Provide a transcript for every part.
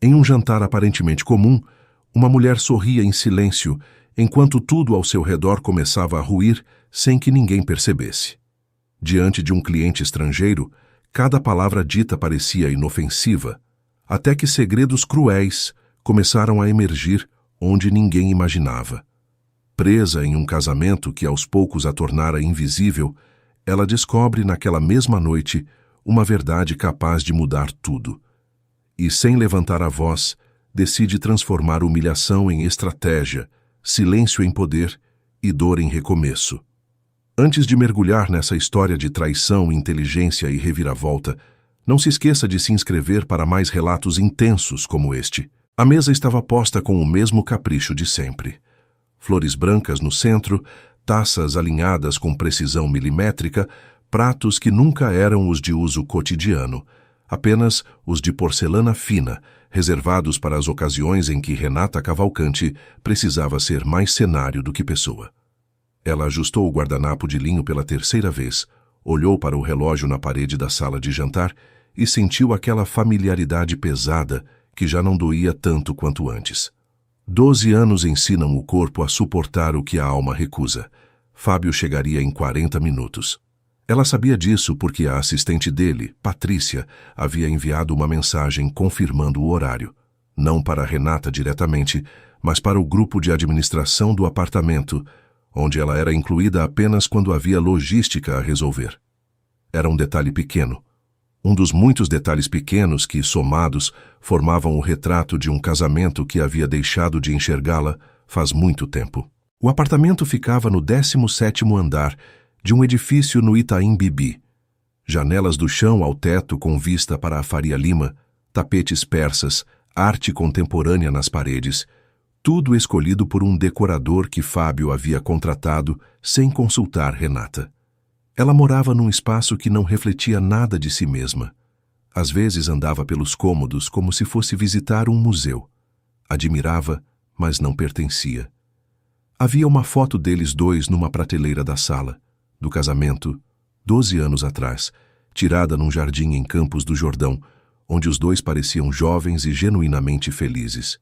Em um jantar aparentemente comum, uma mulher sorria em silêncio, enquanto tudo ao seu redor começava a ruir sem que ninguém percebesse. Diante de um cliente estrangeiro, cada palavra dita parecia inofensiva, até que segredos cruéis começaram a emergir onde ninguém imaginava. Presa em um casamento que aos poucos a tornara invisível, ela descobre naquela mesma noite uma verdade capaz de mudar tudo. E, sem levantar a voz, decide transformar humilhação em estratégia, silêncio em poder e dor em recomeço. Antes de mergulhar nessa história de traição, inteligência e reviravolta, não se esqueça de se inscrever para mais relatos intensos como este. A mesa estava posta com o mesmo capricho de sempre. Flores brancas no centro, taças alinhadas com precisão milimétrica, pratos que nunca eram os de uso cotidiano, apenas os de porcelana fina, reservados para as ocasiões em que Renata Cavalcanti precisava ser mais cenário do que pessoa. Ela ajustou o guardanapo de linho pela terceira vez, olhou para o relógio na parede da sala de jantar e sentiu aquela familiaridade pesada que já não doía tanto quanto antes. 12 anos ensinam o corpo a suportar o que a alma recusa. Fábio chegaria em 40 minutos. Ela sabia disso porque a assistente dele, Patrícia, havia enviado uma mensagem confirmando o horário. Não para Renata diretamente, mas para o grupo de administração do apartamento, onde ela era incluída apenas quando havia logística a resolver. Era um detalhe pequeno. Um dos muitos detalhes pequenos que, somados, formavam o retrato de um casamento que havia deixado de enxergá-la faz muito tempo. O apartamento ficava no 17º andar de um edifício no Itaim Bibi. Janelas do chão ao teto com vista para a Faria Lima, tapetes persas, arte contemporânea nas paredes, tudo escolhido por um decorador que Fábio havia contratado sem consultar Renata. Ela morava num espaço que não refletia nada de si mesma. Às vezes andava pelos cômodos como se fosse visitar um museu. Admirava, mas não pertencia. Havia uma foto deles dois numa prateleira da sala, do casamento, 12 anos atrás, tirada num jardim em Campos do Jordão, onde os dois pareciam jovens e genuinamente felizes.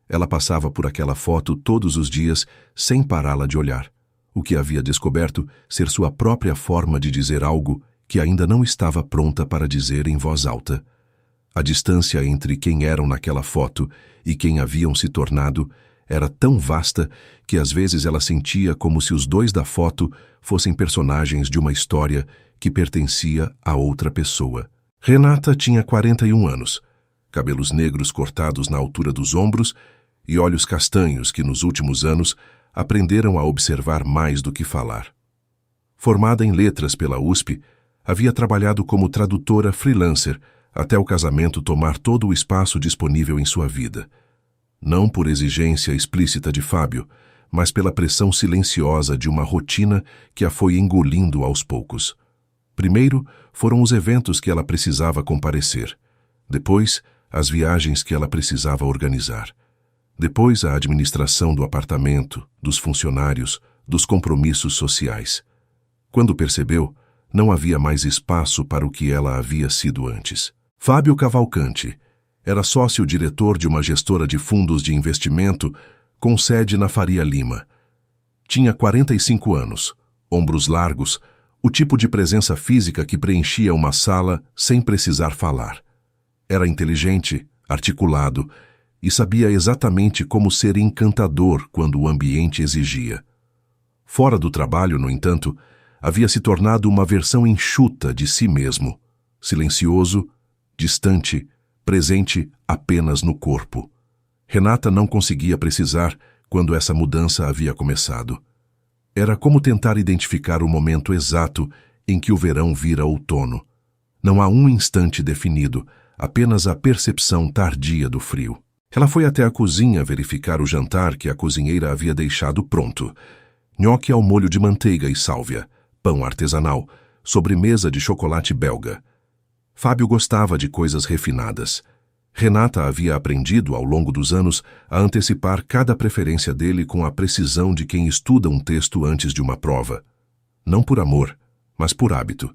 Ela passava por aquela foto todos os dias sem pará-la de olhar, o que havia descoberto ser sua própria forma de dizer algo que ainda não estava pronta para dizer em voz alta. A distância entre quem eram naquela foto e quem haviam se tornado era tão vasta que às vezes ela sentia como se os dois da foto fossem personagens de uma história que pertencia a outra pessoa. Renata tinha 41 anos, cabelos negros cortados na altura dos ombros e olhos castanhos que nos últimos anos aprenderam a observar mais do que falar. Formada em letras pela USP, havia trabalhado como tradutora freelancer até o casamento tomar todo o espaço disponível em sua vida. Não por exigência explícita de Fábio, mas pela pressão silenciosa de uma rotina que a foi engolindo aos poucos. Primeiro foram os eventos que ela precisava comparecer. Depois, as viagens que ela precisava organizar. Depois, a administração do apartamento, dos funcionários, dos compromissos sociais. Quando percebeu, não havia mais espaço para o que ela havia sido antes. Fábio Cavalcanti era sócio-diretor de uma gestora de fundos de investimento com sede na Faria Lima. Tinha 45 anos, ombros largos, o tipo de presença física que preenchia uma sala sem precisar falar. Era inteligente, articulado, e sabia exatamente como ser encantador quando o ambiente exigia. Fora do trabalho, no entanto, havia se tornado uma versão enxuta de si mesmo, silencioso, distante, presente apenas no corpo. Renata não conseguia precisar quando essa mudança havia começado. Era como tentar identificar o momento exato em que o verão vira outono. Não há um instante definido, apenas a percepção tardia do frio. Ela foi até a cozinha verificar o jantar que a cozinheira havia deixado pronto. Nhoque ao molho de manteiga e sálvia, pão artesanal, sobremesa de chocolate belga. Fábio gostava de coisas refinadas. Renata havia aprendido, ao longo dos anos, a antecipar cada preferência dele com a precisão de quem estuda um texto antes de uma prova. Não por amor, mas por hábito.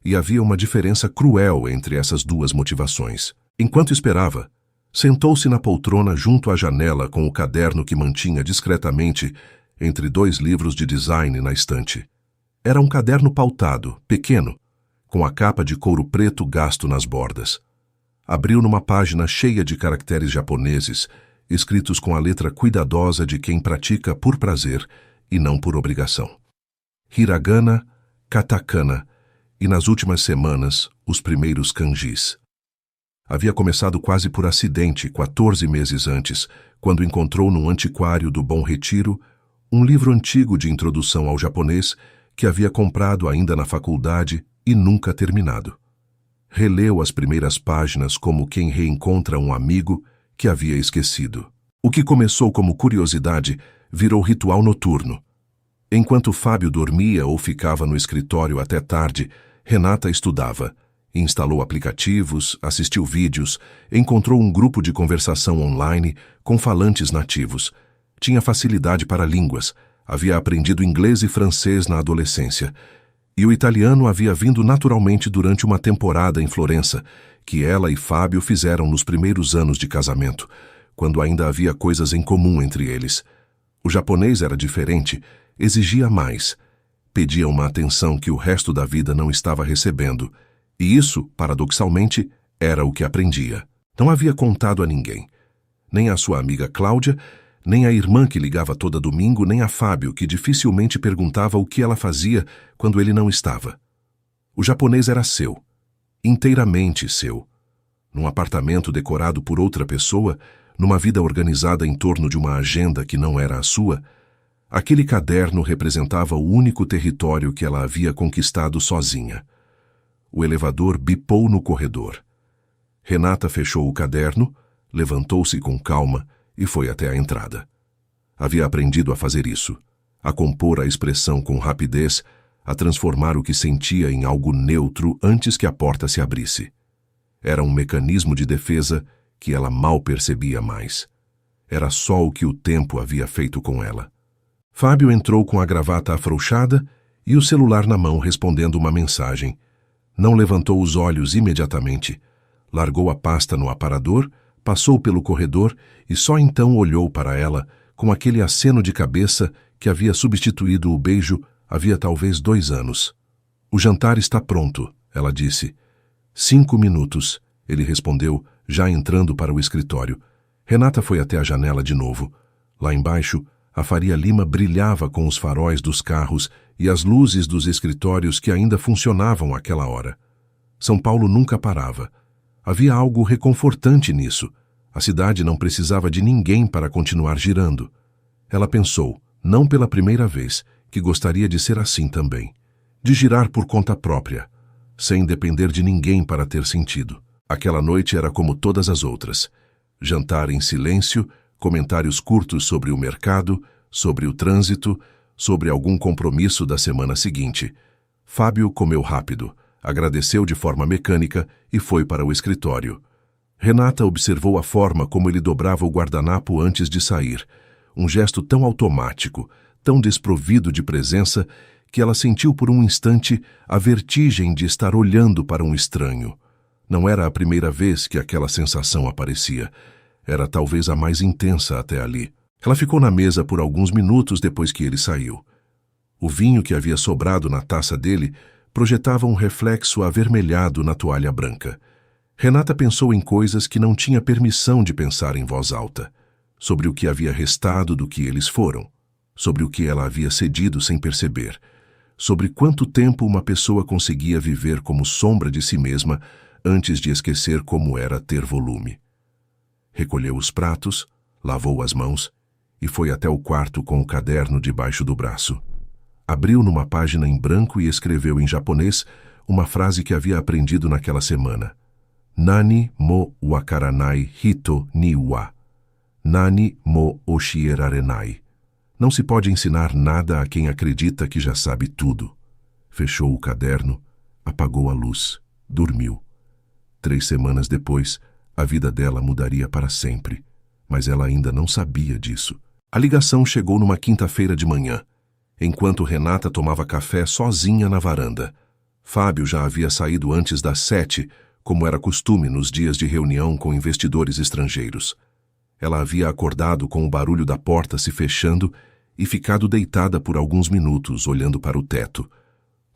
E havia uma diferença cruel entre essas duas motivações. Enquanto esperava, Sentou-se na poltrona junto à janela com o caderno que mantinha discretamente entre 2 livros de design na estante. Era um caderno pautado, pequeno, com a capa de couro preto gasto nas bordas. Abriu numa página cheia de caracteres japoneses, escritos com a letra cuidadosa de quem pratica por prazer e não por obrigação. Hiragana, katakana e, nas últimas semanas, os primeiros kanjis. Havia começado quase por acidente 14 meses antes, quando encontrou num antiquário do Bom Retiro um livro antigo de introdução ao japonês que havia comprado ainda na faculdade e nunca terminado. Releu as primeiras páginas como quem reencontra um amigo que havia esquecido. O que começou como curiosidade virou ritual noturno. Enquanto Fábio dormia ou ficava no escritório até tarde, Renata estudava. Instalou aplicativos, assistiu vídeos, encontrou um grupo de conversação online com falantes nativos. Tinha facilidade para línguas, havia aprendido inglês e francês na adolescência. E o italiano havia vindo naturalmente durante uma temporada em Florença, que ela e Fábio fizeram nos primeiros anos de casamento, quando ainda havia coisas em comum entre eles. O japonês era diferente, exigia mais, pedia uma atenção que o resto da vida não estava recebendo. E isso, paradoxalmente, era o que aprendia. Não havia contado a ninguém. Nem a sua amiga Cláudia, nem a irmã que ligava toda domingo, nem a Fábio, que dificilmente perguntava o que ela fazia quando ele não estava. O japonês era seu, inteiramente seu. Num apartamento decorado por outra pessoa, numa vida organizada em torno de uma agenda que não era a sua, aquele caderno representava o único território que ela havia conquistado sozinha. O elevador bipou no corredor. Renata fechou o caderno, levantou-se com calma e foi até a entrada. Havia aprendido a fazer isso, a compor a expressão com rapidez, a transformar o que sentia em algo neutro antes que a porta se abrisse. Era um mecanismo de defesa que ela mal percebia mais. Era só o que o tempo havia feito com ela. Fábio entrou com a gravata afrouxada e o celular na mão respondendo uma mensagem. Não levantou os olhos imediatamente. Largou a pasta no aparador, passou pelo corredor e só então olhou para ela com aquele aceno de cabeça que havia substituído o beijo havia talvez 2 anos. O jantar está pronto, ela disse. 5 minutos, ele respondeu, já entrando para o escritório. Renata foi até a janela de novo. Lá embaixo, a Faria Lima brilhava com os faróis dos carros e as luzes dos escritórios que ainda funcionavam àquela hora. São Paulo nunca parava. Havia algo reconfortante nisso. A cidade não precisava de ninguém para continuar girando. Ela pensou, não pela primeira vez, que gostaria de ser assim também. De girar por conta própria, sem depender de ninguém para ter sentido. Aquela noite era como todas as outras. Jantar em silêncio, comentários curtos sobre o mercado, sobre o trânsito, sobre algum compromisso da semana seguinte. Fábio comeu rápido, agradeceu de forma mecânica e foi para o escritório. Renata observou a forma como ele dobrava o guardanapo antes de sair, um gesto tão automático, tão desprovido de presença, que ela sentiu por um instante a vertigem de estar olhando para um estranho. Não era a primeira vez que aquela sensação aparecia. Era talvez a mais intensa até ali. Ela ficou na mesa por alguns minutos depois que ele saiu. O vinho que havia sobrado na taça dele projetava um reflexo avermelhado na toalha branca. Renata pensou em coisas que não tinha permissão de pensar em voz alta, sobre o que havia restado do que eles foram, sobre o que ela havia cedido sem perceber, sobre quanto tempo uma pessoa conseguia viver como sombra de si mesma antes de esquecer como era ter volume. Recolheu os pratos, lavou as mãos e foi até o quarto com o caderno debaixo do braço. Abriu numa página em branco e escreveu em japonês uma frase que havia aprendido naquela semana. Nani mo wakaranai hito ni wa. Nani mo oshirarenai. Não se pode ensinar nada a quem acredita que já sabe tudo. Fechou o caderno, apagou a luz, dormiu. 3 semanas depois, a vida dela mudaria para sempre, mas ela ainda não sabia disso. A ligação chegou numa quinta-feira de manhã, enquanto Renata tomava café sozinha na varanda. Fábio já havia saído antes das 7, como era costume nos dias de reunião com investidores estrangeiros. Ela havia acordado com o barulho da porta se fechando e ficado deitada por alguns minutos olhando para o teto,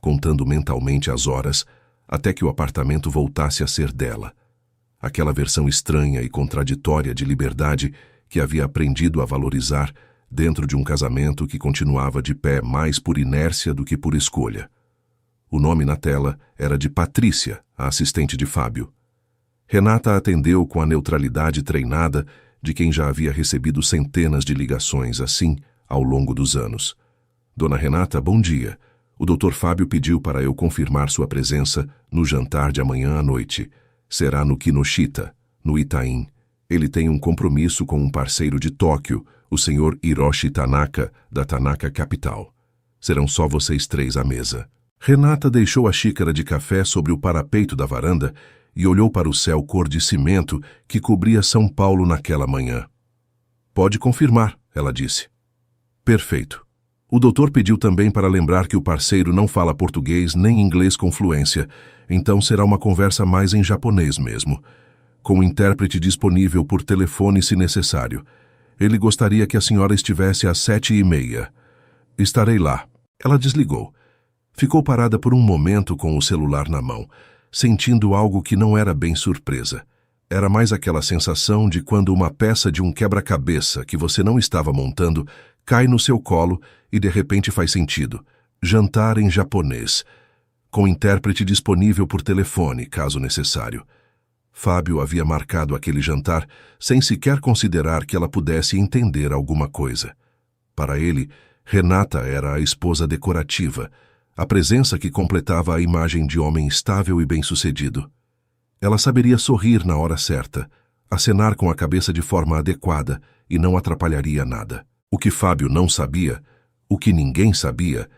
contando mentalmente as horas até que o apartamento voltasse a ser dela. Aquela versão estranha e contraditória de liberdade que havia aprendido a valorizar dentro de um casamento que continuava de pé mais por inércia do que por escolha. O nome na tela era de Patrícia, a assistente de Fábio. Renata atendeu com a neutralidade treinada de quem já havia recebido centenas de ligações assim ao longo dos anos. Dona Renata, bom dia. O Dr. Fábio pediu para eu confirmar sua presença no jantar de amanhã à noite. Será no Kinoshita, no Itaim. Ele tem um compromisso com um parceiro de Tóquio, o Sr. Hiroshi Tanaka, da Tanaka Capital. Serão só vocês três à mesa. Renata deixou a xícara de café sobre o parapeito da varanda e olhou para o céu cor de cimento que cobria São Paulo naquela manhã. Pode confirmar, ela disse. Perfeito. O doutor pediu também para lembrar que o parceiro não fala português nem inglês com fluência, então será uma conversa mais em japonês mesmo, com o intérprete disponível por telefone se necessário. Ele gostaria que a senhora estivesse às 7h30. Estarei lá. Ela desligou. Ficou parada por um momento com o celular na mão, sentindo algo que não era bem surpresa. Era mais aquela sensação de quando uma peça de um quebra-cabeça que você não estava montando cai no seu colo e de repente faz sentido. Jantar em japonês, com intérprete disponível por telefone, caso necessário. Fábio havia marcado aquele jantar sem sequer considerar que ela pudesse entender alguma coisa. Para ele, Renata era a esposa decorativa, a presença que completava a imagem de homem estável e bem-sucedido. Ela saberia sorrir na hora certa, acenar com a cabeça de forma adequada e não atrapalharia nada. O que Fábio não sabia, o que ninguém sabia,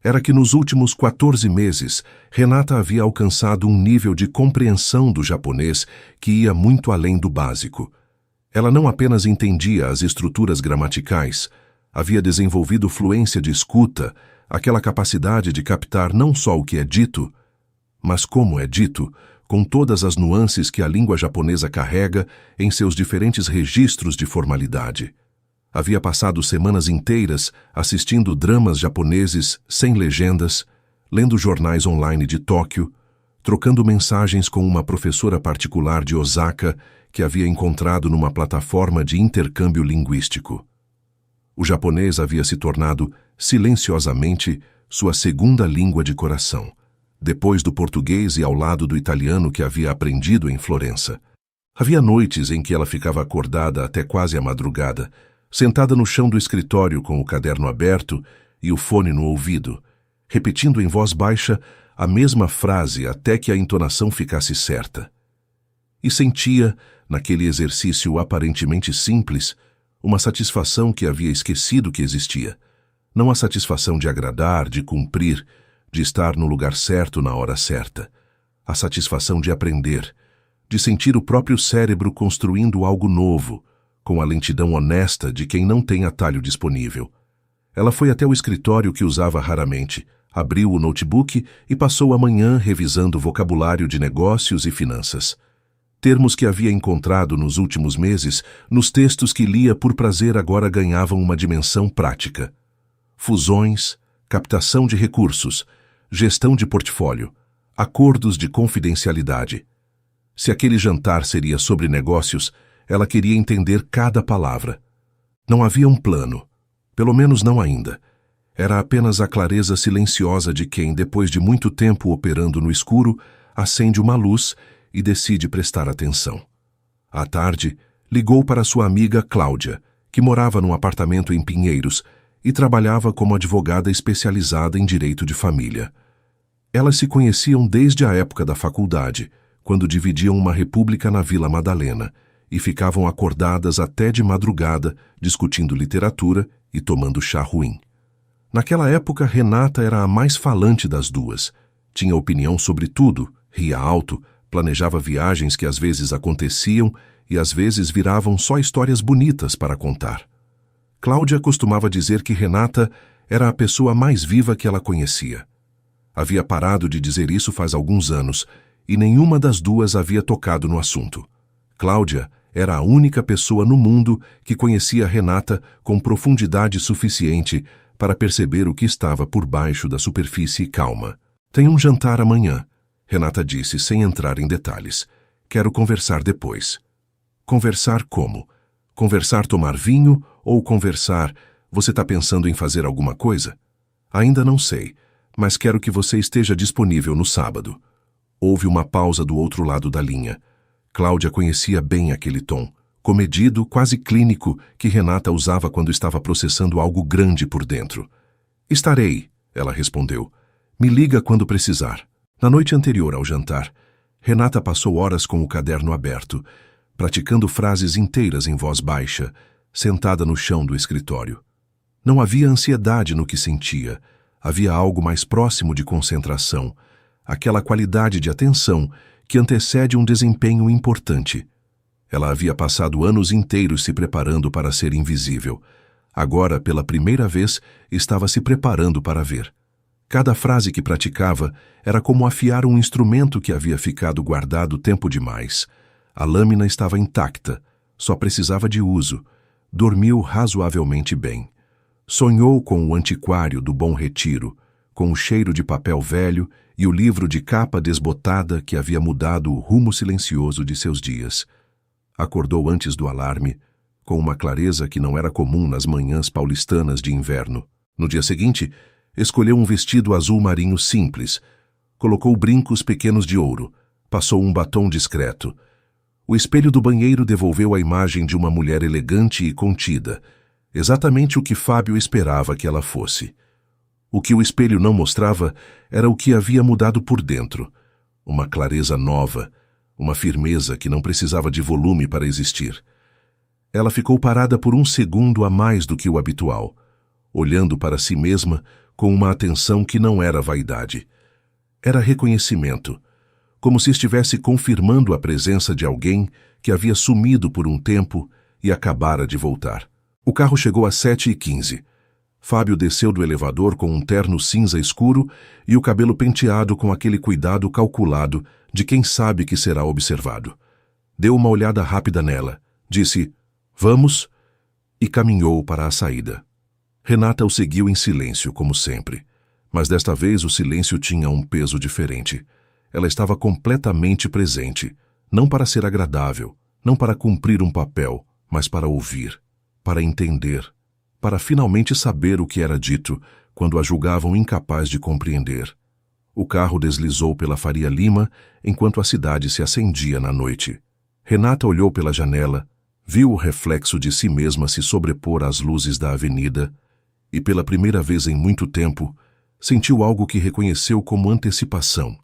era que nos últimos 14 meses, Renata havia alcançado um nível de compreensão do japonês que ia muito além do básico. Ela não apenas entendia as estruturas gramaticais, havia desenvolvido fluência de escuta, aquela capacidade de captar não só o que é dito, mas como é dito, com todas as nuances que a língua japonesa carrega em seus diferentes registros de formalidade. Havia passado semanas inteiras assistindo dramas japoneses sem legendas, lendo jornais online de Tóquio, trocando mensagens com uma professora particular de Osaka que havia encontrado numa plataforma de intercâmbio linguístico. O japonês havia se tornado, silenciosamente, sua segunda língua de coração, depois do português e ao lado do italiano que havia aprendido em Florença. Havia noites em que ela ficava acordada até quase a madrugada, sentada no chão do escritório com o caderno aberto e o fone no ouvido, repetindo em voz baixa a mesma frase até que a entonação ficasse certa. E sentia, naquele exercício aparentemente simples, uma satisfação que havia esquecido que existia. Não a satisfação de agradar, de cumprir, de estar no lugar certo na hora certa. A satisfação de aprender, de sentir o próprio cérebro construindo algo novo, com a lentidão honesta de quem não tem atalho disponível. Ela foi até o escritório que usava raramente, abriu o notebook e passou a manhã revisando o vocabulário de negócios e finanças. Termos que havia encontrado nos últimos meses, nos textos que lia por prazer agora ganhavam uma dimensão prática. Fusões, captação de recursos, gestão de portfólio, acordos de confidencialidade. Se aquele jantar seria sobre negócios, ela queria entender cada palavra. Não havia um plano, pelo menos não ainda. Era apenas a clareza silenciosa de quem, depois de muito tempo operando no escuro, acende uma luz e decide prestar atenção. À tarde, ligou para sua amiga Cláudia, que morava num apartamento em Pinheiros e trabalhava como advogada especializada em direito de família. Elas se conheciam desde a época da faculdade, quando dividiam uma república na Vila Madalena, e ficavam acordadas até de madrugada, discutindo literatura e tomando chá ruim. Naquela época, Renata era a mais falante das duas. Tinha opinião sobre tudo, ria alto, planejava viagens que às vezes aconteciam e às vezes viravam só histórias bonitas para contar. Cláudia costumava dizer que Renata era a pessoa mais viva que ela conhecia. Havia parado de dizer isso faz alguns anos, e nenhuma das duas havia tocado no assunto. Cláudia era a única pessoa no mundo que conhecia Renata com profundidade suficiente para perceber o que estava por baixo da superfície calma. Tem um jantar amanhã, Renata disse sem entrar em detalhes. Quero conversar depois. Conversar como? Conversar tomar vinho ou conversar, você está pensando em fazer alguma coisa? Ainda não sei, mas quero que você esteja disponível no sábado. Houve uma pausa do outro lado da linha. Cláudia conhecia bem aquele tom, comedido, quase clínico, que Renata usava quando estava processando algo grande por dentro. Estarei, ela respondeu. Me liga quando precisar. Na noite anterior ao jantar, Renata passou horas com o caderno aberto, praticando frases inteiras em voz baixa, sentada no chão do escritório. Não havia ansiedade no que sentia, havia algo mais próximo de concentração, aquela qualidade de atenção que antecede um desempenho importante. Ela havia passado anos inteiros se preparando para ser invisível. Agora, pela primeira vez, estava se preparando para ver. Cada frase que praticava era como afiar um instrumento que havia ficado guardado tempo demais. A lâmina estava intacta, só precisava de uso. Dormiu razoavelmente bem. Sonhou com o antiquário do Bom Retiro, com o cheiro de papel velho e o livro de capa desbotada que havia mudado o rumo silencioso de seus dias. Acordou antes do alarme, com uma clareza que não era comum nas manhãs paulistanas de inverno. No dia seguinte, escolheu um vestido azul marinho simples, colocou brincos pequenos de ouro, passou um batom discreto. O espelho do banheiro devolveu a imagem de uma mulher elegante e contida, exatamente o que Fábio esperava que ela fosse. O que o espelho não mostrava era o que havia mudado por dentro, uma clareza nova, uma firmeza que não precisava de volume para existir. Ela ficou parada por um segundo a mais do que o habitual, olhando para si mesma com uma atenção que não era vaidade. Era reconhecimento, como se estivesse confirmando a presença de alguém que havia sumido por um tempo e acabara de voltar. O carro chegou às 7h15. Fábio desceu do elevador com um terno cinza escuro e o cabelo penteado com aquele cuidado calculado de quem sabe que será observado. Deu uma olhada rápida nela, disse, "Vamos", e caminhou para a saída. Renata o seguiu em silêncio, como sempre, mas desta vez o silêncio tinha um peso diferente. Ela estava completamente presente, não para ser agradável, não para cumprir um papel, mas para ouvir, para entender, para finalmente saber o que era dito quando a julgavam incapaz de compreender. O carro deslizou pela Faria Lima enquanto a cidade se acendia na noite. Renata olhou pela janela, viu o reflexo de si mesma se sobrepor às luzes da avenida e, pela primeira vez em muito tempo, sentiu algo que reconheceu como antecipação,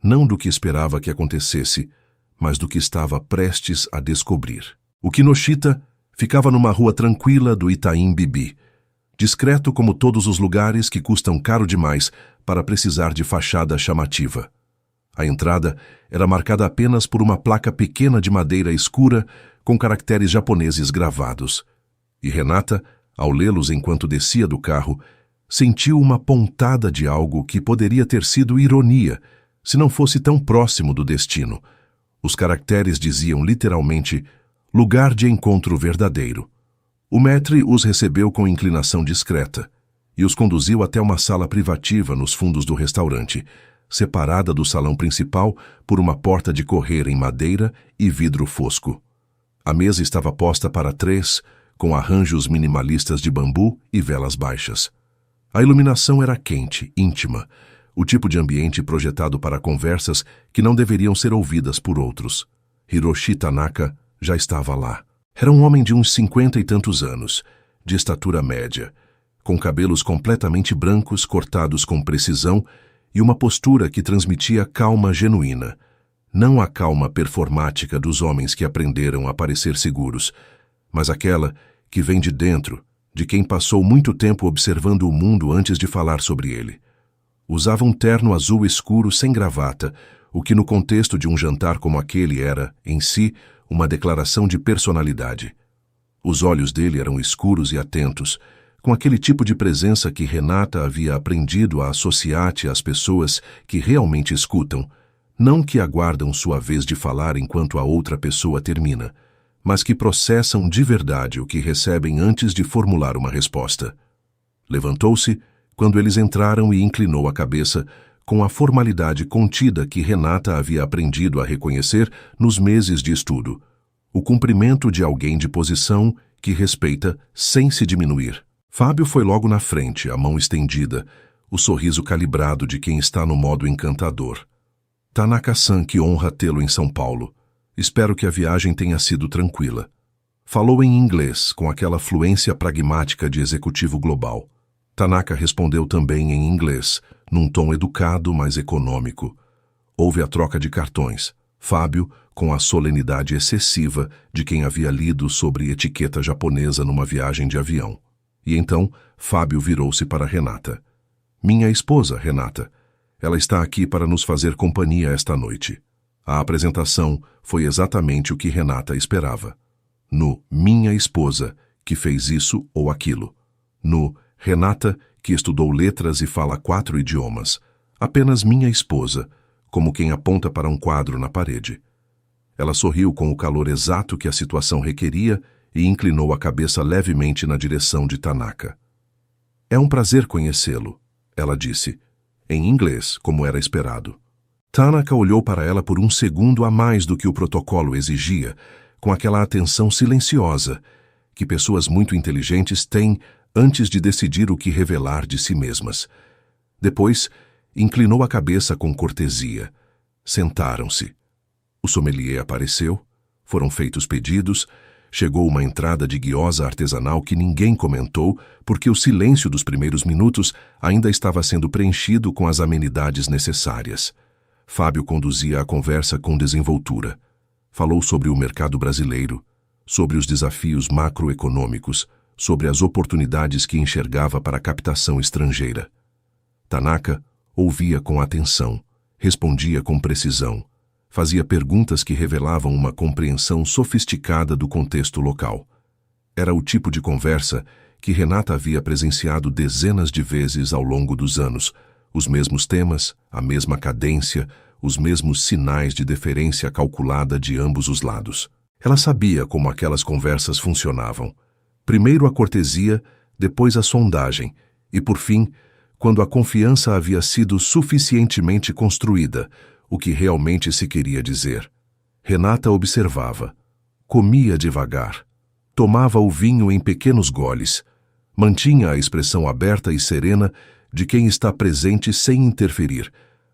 não do que esperava que acontecesse, mas do que estava prestes a descobrir. O Kinoshita ficava numa rua tranquila do Itaim Bibi, discreto como todos os lugares que custam caro demais para precisar de fachada chamativa. A entrada era marcada apenas por uma placa pequena de madeira escura com caracteres japoneses gravados. E Renata, ao lê-los enquanto descia do carro, sentiu uma pontada de algo que poderia ter sido ironia, se não fosse tão próximo do destino. Os caracteres diziam literalmente lugar de encontro verdadeiro. O maître os recebeu com inclinação discreta e os conduziu até uma sala privativa nos fundos do restaurante, separada do salão principal por uma porta de correr em madeira e vidro fosco. A mesa estava posta para 3, com arranjos minimalistas de bambu e velas baixas. A iluminação era quente, íntima, o tipo de ambiente projetado para conversas que não deveriam ser ouvidas por outros. Hiroshi Tanaka já estava lá. Era um homem de uns 50 e tantos anos, de estatura média, com cabelos completamente brancos cortados com precisão e uma postura que transmitia calma genuína, não a calma performática dos homens que aprenderam a parecer seguros, mas aquela que vem de dentro, de quem passou muito tempo observando o mundo antes de falar sobre ele. Usava um terno azul escuro sem gravata, o que no contexto de um jantar como aquele era, em si, uma declaração de personalidade. Os olhos dele eram escuros e atentos, com aquele tipo de presença que Renata havia aprendido a associar-te às pessoas que realmente escutam, não que aguardam sua vez de falar enquanto a outra pessoa termina, mas que processam de verdade o que recebem antes de formular uma resposta. Levantou-se quando eles entraram e inclinou a cabeça, com a formalidade contida que Renata havia aprendido a reconhecer nos meses de estudo, o cumprimento de alguém de posição que respeita sem se diminuir. Fábio foi logo na frente, a mão estendida, o sorriso calibrado de quem está no modo encantador. Tanaka-san, que honra tê-lo em São Paulo. Espero que a viagem tenha sido tranquila. Falou em inglês, com aquela fluência pragmática de executivo global. Tanaka respondeu também em inglês, num tom educado, mas econômico. Houve a troca de cartões. Fábio, com a solenidade excessiva de quem havia lido sobre etiqueta japonesa numa viagem de avião. E então, Fábio virou-se para Renata. Minha esposa, Renata. Ela está aqui para nos fazer companhia esta noite. A apresentação foi exatamente o que Renata esperava. No minha esposa, que fez isso ou aquilo. No Renata, que estudou letras e fala 4 idiomas. Apenas minha esposa, como quem aponta para um quadro na parede. Ela sorriu com o calor exato que a situação requeria e inclinou a cabeça levemente na direção de Tanaka. É um prazer conhecê-lo, ela disse, em inglês, como era esperado. Tanaka olhou para ela por um segundo a mais do que o protocolo exigia, com aquela atenção silenciosa que pessoas muito inteligentes têm antes de decidir o que revelar de si mesmas. Depois, inclinou a cabeça com cortesia. Sentaram-se. O sommelier apareceu, foram feitos pedidos, chegou uma entrada de guiosa artesanal que ninguém comentou porque o silêncio dos primeiros minutos ainda estava sendo preenchido com as amenidades necessárias. Fábio conduzia a conversa com desenvoltura. Falou sobre o mercado brasileiro, sobre os desafios macroeconômicos, sobre as oportunidades que enxergava para a captação estrangeira. Tanaka ouvia com atenção, respondia com precisão, fazia perguntas que revelavam uma compreensão sofisticada do contexto local. Era o tipo de conversa que Renata havia presenciado dezenas de vezes ao longo dos anos, os mesmos temas, a mesma cadência, os mesmos sinais de deferência calculada de ambos os lados. Ela sabia como aquelas conversas funcionavam. Primeiro a cortesia, depois a sondagem, e por fim, quando a confiança havia sido suficientemente construída, o que realmente se queria dizer. Renata observava. Comia devagar. Tomava o vinho em pequenos goles. Mantinha a expressão aberta e serena de quem está presente sem interferir,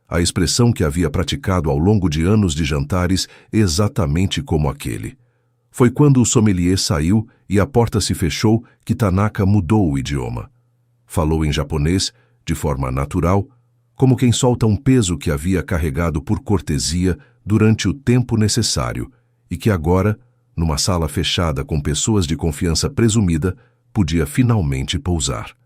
a expressão que havia praticado ao longo de anos de jantares exatamente como aquele. Foi quando o sommelier saiu e a porta se fechou que Tanaka mudou o idioma. Falou em japonês, de forma natural, como quem solta um peso que havia carregado por cortesia durante o tempo necessário e que agora, numa sala fechada com pessoas de confiança presumida, podia finalmente pousar.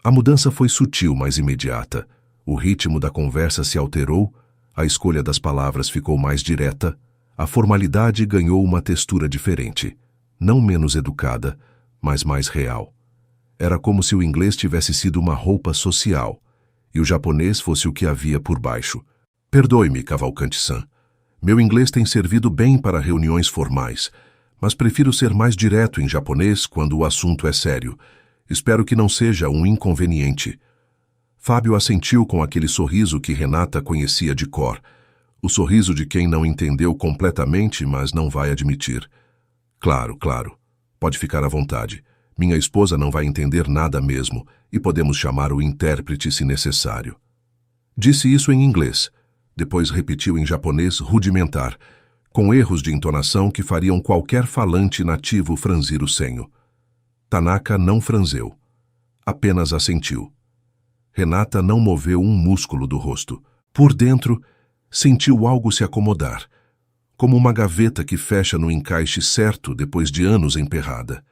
A mudança foi sutil, mas imediata. O ritmo da conversa se alterou, a escolha das palavras ficou mais direta, a formalidade ganhou uma textura diferente, não menos educada, mas mais real. Era como se o inglês tivesse sido uma roupa social, e o japonês fosse o que havia por baixo. Perdoe-me, Cavalcante-san. Meu inglês tem servido bem para reuniões formais, mas prefiro ser mais direto em japonês quando o assunto é sério. Espero que não seja um inconveniente. Fábio assentiu com aquele sorriso que Renata conhecia de cor. O sorriso de quem não entendeu completamente, mas não vai admitir. Claro, claro. Pode ficar à vontade. Minha esposa não vai entender nada mesmo, e podemos chamar o intérprete se necessário. Disse isso em inglês. Depois repetiu em japonês rudimentar, com erros de entonação que fariam qualquer falante nativo franzir o senho. Tanaka não franzeu. Apenas assentiu. Renata não moveu um músculo do rosto. Por dentro, sentiu algo se acomodar, como uma gaveta que fecha no encaixe certo depois de anos emperrada.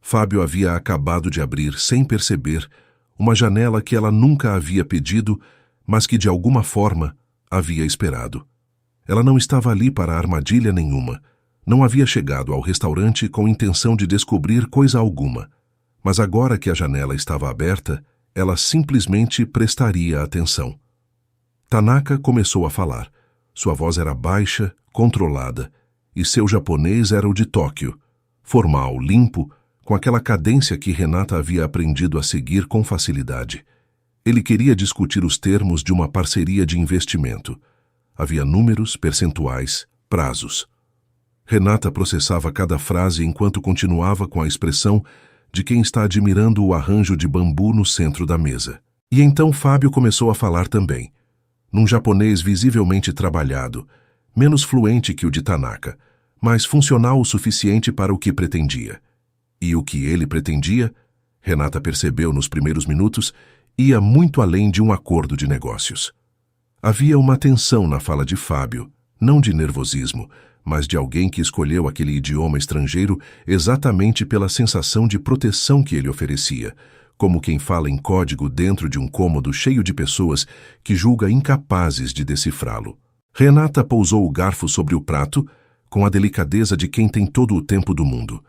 Fábio havia acabado de abrir, sem perceber, uma janela que ela nunca havia pedido, mas que de alguma forma havia esperado. Ela não estava ali para armadilha nenhuma. Não havia chegado ao restaurante com intenção de descobrir coisa alguma. Mas agora que a janela estava aberta, ela simplesmente prestaria atenção. Tanaka começou a falar Sua voz era baixa, controlada, e seu japonês era o de Tóquio, formal, limpo, com aquela cadência que Renata havia aprendido a seguir com facilidade. Ele queria discutir os termos de uma parceria de investimento. Havia números, percentuais, prazos. Renata processava cada frase enquanto continuava com a expressão de quem está admirando o arranjo de bambu no centro da mesa. E então Fábio começou a falar também, num japonês visivelmente trabalhado, menos fluente que o de Tanaka, mas funcional o suficiente para o que pretendia. E o que ele pretendia, Renata percebeu nos primeiros minutos, ia muito além de um acordo de negócios. Havia uma tensão na fala de Fábio, não de nervosismo, mas de alguém que escolheu aquele idioma estrangeiro exatamente pela sensação de proteção que ele oferecia, como quem fala em código dentro de um cômodo cheio de pessoas que julga incapazes de decifrá-lo. Renata pousou o garfo sobre o prato, com a delicadeza de quem tem todo o tempo do mundo.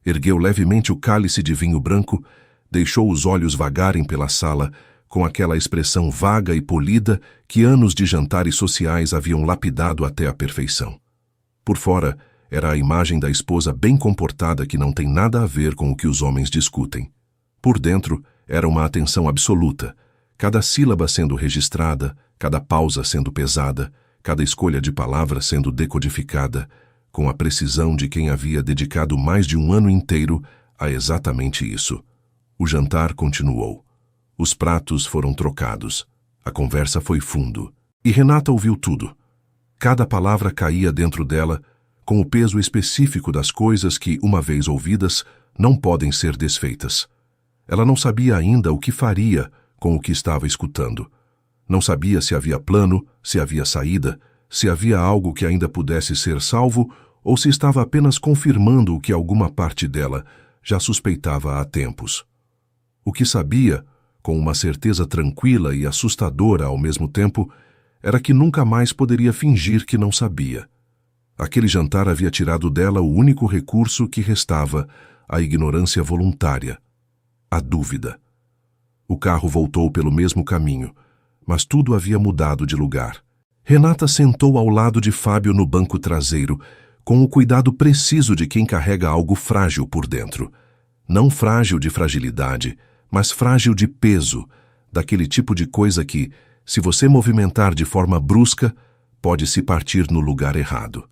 Ergueu levemente o cálice de vinho branco, deixou os olhos vagarem pela sala, com aquela expressão vaga e polida que anos de jantares sociais haviam lapidado até a perfeição. Por fora, era a imagem da esposa bem comportada que não tem nada a ver com o que os homens discutem. Por dentro, era uma atenção absoluta, cada sílaba sendo registrada, cada pausa sendo pesada, cada escolha de palavra sendo decodificada, com a precisão de quem havia dedicado mais de um ano inteiro a exatamente isso. O jantar continuou. Os pratos foram trocados. A conversa foi fundo. E Renata ouviu tudo. Cada palavra caía dentro dela, com o peso específico das coisas que, uma vez ouvidas, não podem ser desfeitas. Ela não sabia ainda o que faria com o que estava escutando. Não sabia se havia plano, se havia saída, se havia algo que ainda pudesse ser salvo ou se estava apenas confirmando o que alguma parte dela já suspeitava há tempos. O que sabia, com uma certeza tranquila e assustadora ao mesmo tempo, era que nunca mais poderia fingir que não sabia. Aquele jantar havia tirado dela o único recurso que restava, a ignorância voluntária, a dúvida. O carro voltou pelo mesmo caminho, mas tudo havia mudado de lugar. Renata sentou ao lado de Fábio no banco traseiro, com o cuidado preciso de quem carrega algo frágil por dentro. Não frágil de fragilidade, mas frágil de peso, daquele tipo de coisa que, se você movimentar de forma brusca, pode se partir no lugar errado.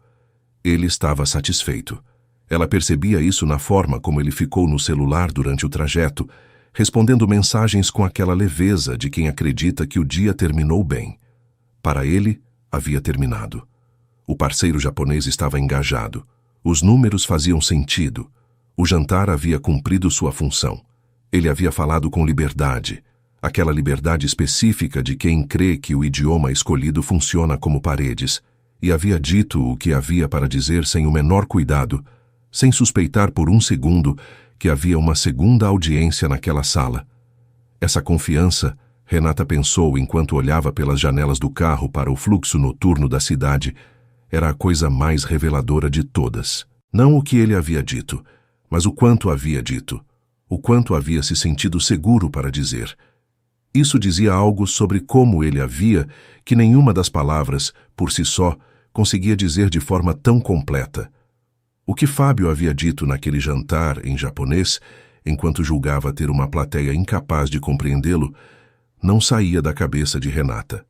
Ele estava satisfeito. Ela percebia isso na forma como ele ficou no celular durante o trajeto, respondendo mensagens com aquela leveza de quem acredita que o dia terminou bem. Para ele, havia terminado. O parceiro japonês estava engajado. Os números faziam sentido. O jantar havia cumprido sua função. Ele havia falado com liberdade, aquela liberdade específica de quem crê que o idioma escolhido funciona como paredes, e havia dito o que havia para dizer sem o menor cuidado, sem suspeitar por um segundo que havia uma segunda audiência naquela sala. Essa confiança, Renata pensou enquanto olhava pelas janelas do carro para o fluxo noturno da cidade, era a coisa mais reveladora de todas. Não o que ele havia dito, mas o quanto havia dito, o quanto havia se sentido seguro para dizer. Isso dizia algo sobre como ele havia, que nenhuma das palavras, por si só, conseguia dizer de forma tão completa. O que Fábio havia dito naquele jantar em japonês, enquanto julgava ter uma plateia incapaz de compreendê-lo, não saía da cabeça de Renata.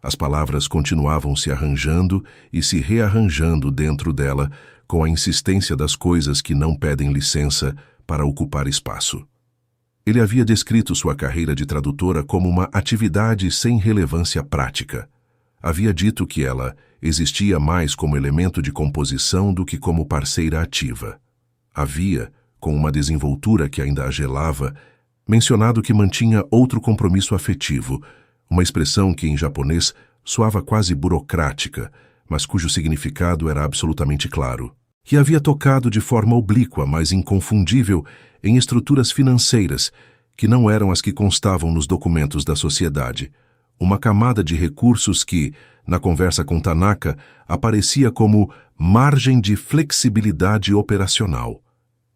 As palavras continuavam se arranjando e se rearranjando dentro dela, com a insistência das coisas que não pedem licença para ocupar espaço. Ele havia descrito sua carreira de tradutora como uma atividade sem relevância prática. Havia dito que ela existia mais como elemento de composição do que como parceira ativa. Havia, com uma desenvoltura que ainda a gelava, mencionado que mantinha outro compromisso afetivo, uma expressão que em japonês soava quase burocrática, mas cujo significado era absolutamente claro. Que havia tocado de forma oblíqua, mas inconfundível, em estruturas financeiras, que não eram as que constavam nos documentos da sociedade. Uma camada de recursos que, na conversa com Tanaka, aparecia como margem de flexibilidade operacional.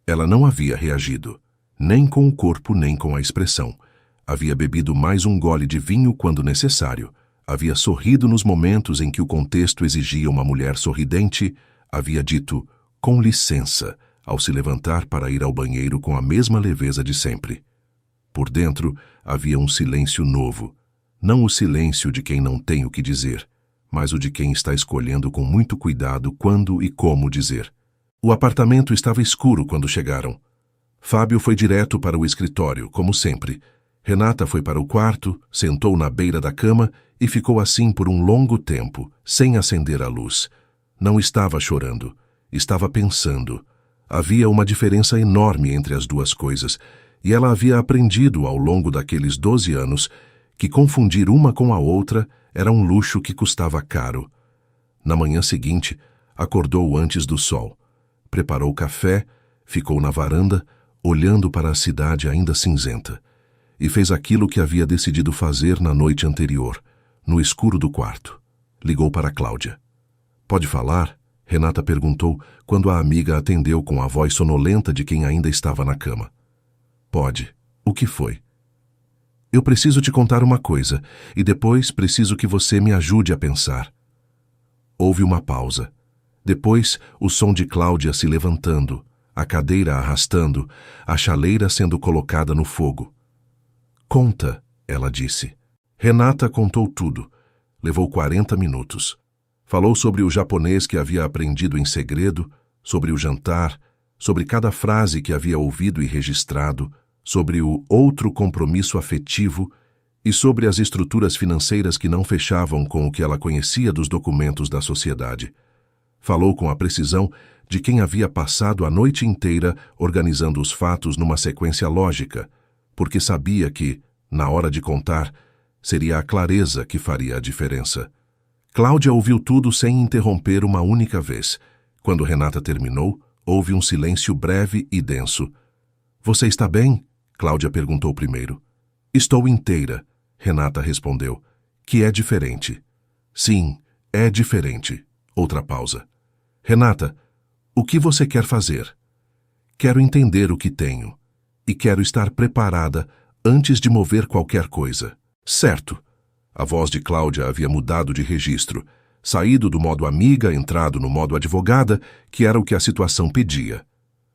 Ela não havia reagido, nem com o corpo nem com a expressão. Havia bebido mais um gole de vinho quando necessário. Havia sorrido nos momentos em que o contexto exigia uma mulher sorridente, havia dito, com licença, ao se levantar para ir ao banheiro com a mesma leveza de sempre. Por dentro, havia um silêncio novo. Não o silêncio de quem não tem o que dizer, mas o de quem está escolhendo com muito cuidado quando e como dizer. O apartamento estava escuro quando chegaram. Fábio foi direto para o escritório, como sempre. Renata foi para o quarto, sentou na beira da cama e ficou assim por um longo tempo, sem acender a luz. Não estava chorando, estava pensando. Havia uma diferença enorme entre as duas coisas, e ela havia aprendido ao longo daqueles 12 anos que confundir uma com a outra era um luxo que custava caro. Na manhã seguinte, acordou antes do sol. Preparou café, ficou na varanda, olhando para a cidade ainda cinzenta. E fez aquilo que havia decidido fazer na noite anterior, no escuro do quarto. Ligou para Cláudia. "Pode falar?" Renata perguntou quando a amiga atendeu com a voz sonolenta de quem ainda estava na cama. "Pode. O que foi?" "Eu preciso te contar uma coisa, e depois preciso que você me ajude a pensar." Houve uma pausa. Depois, o som de Cláudia se levantando, a cadeira arrastando, a chaleira sendo colocada no fogo. "Conta", ela disse. Renata contou tudo. Levou 40 minutos. Falou sobre o japonês que havia aprendido em segredo, sobre o jantar, sobre cada frase que havia ouvido e registrado, sobre o outro compromisso afetivo e sobre as estruturas financeiras que não fechavam com o que ela conhecia dos documentos da sociedade. Falou com a precisão de quem havia passado a noite inteira organizando os fatos numa sequência lógica, porque sabia que, na hora de contar, seria a clareza que faria a diferença. Cláudia ouviu tudo sem interromper uma única vez. Quando Renata terminou, houve um silêncio breve e denso. "Você está bem?" Cláudia perguntou primeiro. "Estou inteira", Renata respondeu, que é diferente. "Sim, é diferente." Outra pausa. "Renata, o que você quer fazer?" "Quero entender o que tenho. E quero estar preparada antes de mover qualquer coisa." "Certo." A voz de Cláudia havia mudado de registro, saído do modo amiga, entrado no modo advogada, que era o que a situação pedia.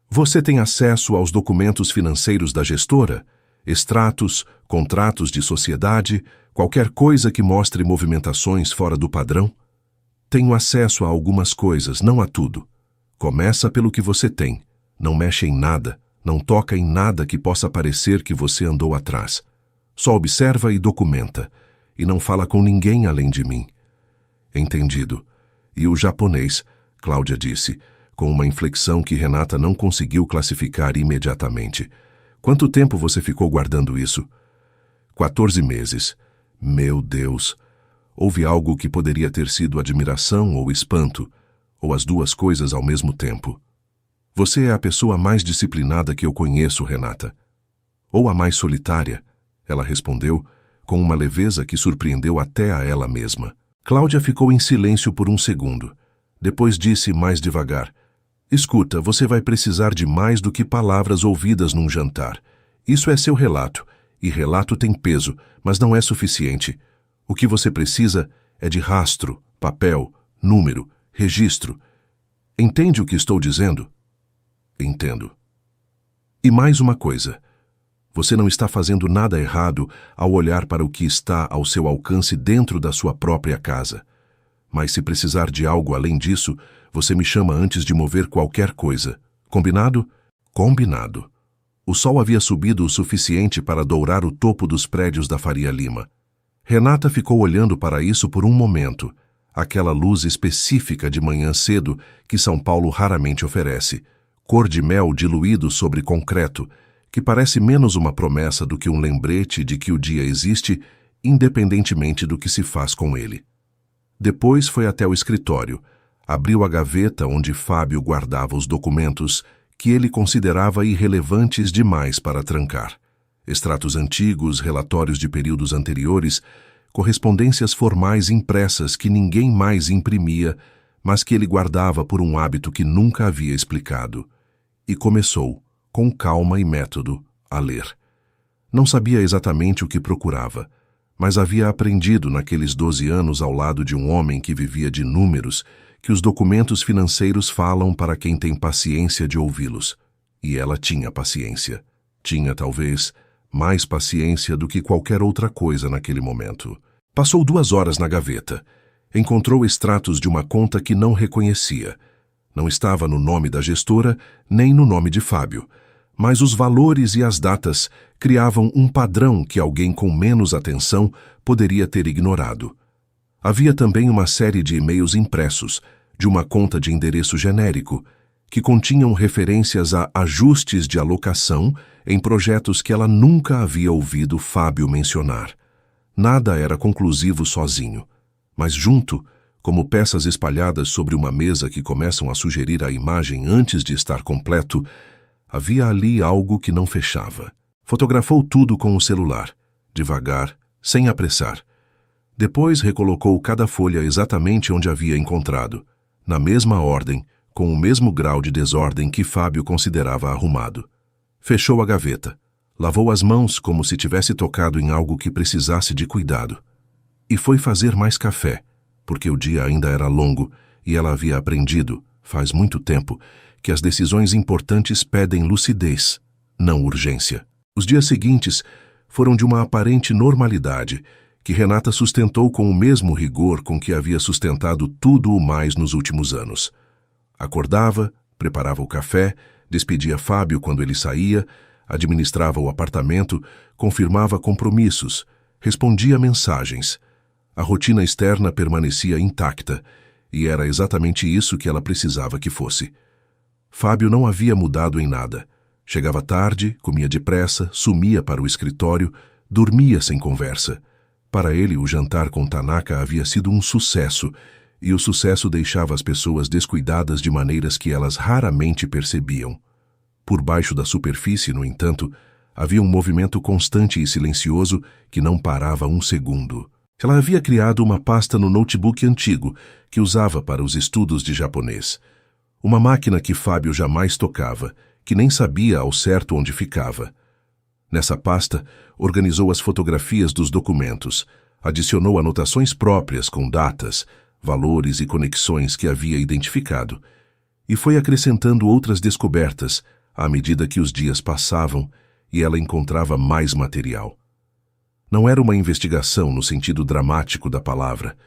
"Você tem acesso aos documentos financeiros da gestora? Extratos, contratos de sociedade, qualquer coisa que mostre movimentações fora do padrão?" "Tenho acesso a algumas coisas, não a tudo." "Começa pelo que você tem. Não mexe em nada, não toca em nada que possa parecer que você andou atrás. Só observa e documenta, e não fala com ninguém além de mim." "Entendido. E o japonês?" Cláudia disse, com uma inflexão que Renata não conseguiu classificar imediatamente. "Quanto tempo você ficou guardando isso?" 14 meses. Meu Deus! Houve algo que poderia ter sido admiração ou espanto, ou as duas coisas ao mesmo tempo. "Você é a pessoa mais disciplinada que eu conheço, Renata." "Ou a mais solitária?" ela respondeu, com uma leveza que surpreendeu até a ela mesma. Cláudia ficou em silêncio por um segundo. Depois disse mais devagar: "Escuta, você vai precisar de mais do que palavras ouvidas num jantar. Isso é seu relato, e relato tem peso, mas não é suficiente. O que você precisa é de rastro, papel, número, registro. Entende o que estou dizendo?" "Entendo." "E mais uma coisa. Você não está fazendo nada errado ao olhar para o que está ao seu alcance dentro da sua própria casa. Mas se precisar de algo além disso, você me chama antes de mover qualquer coisa. Combinado?" "Combinado." O sol havia subido o suficiente para dourar o topo dos prédios da Faria Lima. Renata ficou olhando para isso por um momento, aquela luz específica de manhã cedo que São Paulo raramente oferece, cor de mel diluído sobre concreto, que parece menos uma promessa do que um lembrete de que o dia existe, independentemente do que se faz com ele. Depois foi até o escritório, abriu a gaveta onde Fábio guardava os documentos que ele considerava irrelevantes demais para trancar. Extratos antigos, relatórios de períodos anteriores, correspondências formais impressas que ninguém mais imprimia, mas que ele guardava por um hábito que nunca havia explicado. E começou, com calma e método, a ler. Não sabia exatamente o que procurava, mas havia aprendido naqueles 12 anos ao lado de um homem que vivia de números que os documentos financeiros falam para quem tem paciência de ouvi-los. E ela tinha paciência. Tinha, talvez, mais paciência do que qualquer outra coisa naquele momento. Passou 2 horas na gaveta. Encontrou extratos de uma conta que não reconhecia. Não estava no nome da gestora, nem no nome de Fábio. Mas os valores e as datas criavam um padrão que alguém com menos atenção poderia ter ignorado. Havia também uma série de e-mails impressos, de uma conta de endereço genérico, que continham referências a ajustes de alocação em projetos que ela nunca havia ouvido Fábio mencionar. Nada era conclusivo sozinho, mas junto, como peças espalhadas sobre uma mesa que começam a sugerir a imagem antes de estar completo, havia ali algo que não fechava. Fotografou tudo com o celular, devagar, sem apressar. Depois recolocou cada folha exatamente onde havia encontrado, na mesma ordem, com o mesmo grau de desordem que Fábio considerava arrumado. Fechou a gaveta, lavou as mãos como se tivesse tocado em algo que precisasse de cuidado. E foi fazer mais café, porque o dia ainda era longo e ela havia aprendido, faz muito tempo, que as decisões importantes pedem lucidez, não urgência. Os dias seguintes foram de uma aparente normalidade, que Renata sustentou com o mesmo rigor com que havia sustentado tudo o mais nos últimos anos. Acordava, preparava o café, despedia Fábio quando ele saía, administrava o apartamento, confirmava compromissos, respondia mensagens. A rotina externa permanecia intacta, e era exatamente isso que ela precisava que fosse. Fábio não havia mudado em nada. Chegava tarde, comia depressa, sumia para o escritório, dormia sem conversa. Para ele, o jantar com Tanaka havia sido um sucesso, e o sucesso deixava as pessoas descuidadas de maneiras que elas raramente percebiam. Por baixo da superfície, no entanto, havia um movimento constante e silencioso que não parava um segundo. Ela havia criado uma pasta no notebook antigo que usava para os estudos de japonês. Uma máquina que Fábio jamais tocava, que nem sabia ao certo onde ficava. Nessa pasta, organizou as fotografias dos documentos, adicionou anotações próprias com datas, valores e conexões que havia identificado, e foi acrescentando outras descobertas à medida que os dias passavam e ela encontrava mais material. Não era uma investigação no sentido dramático da palavra,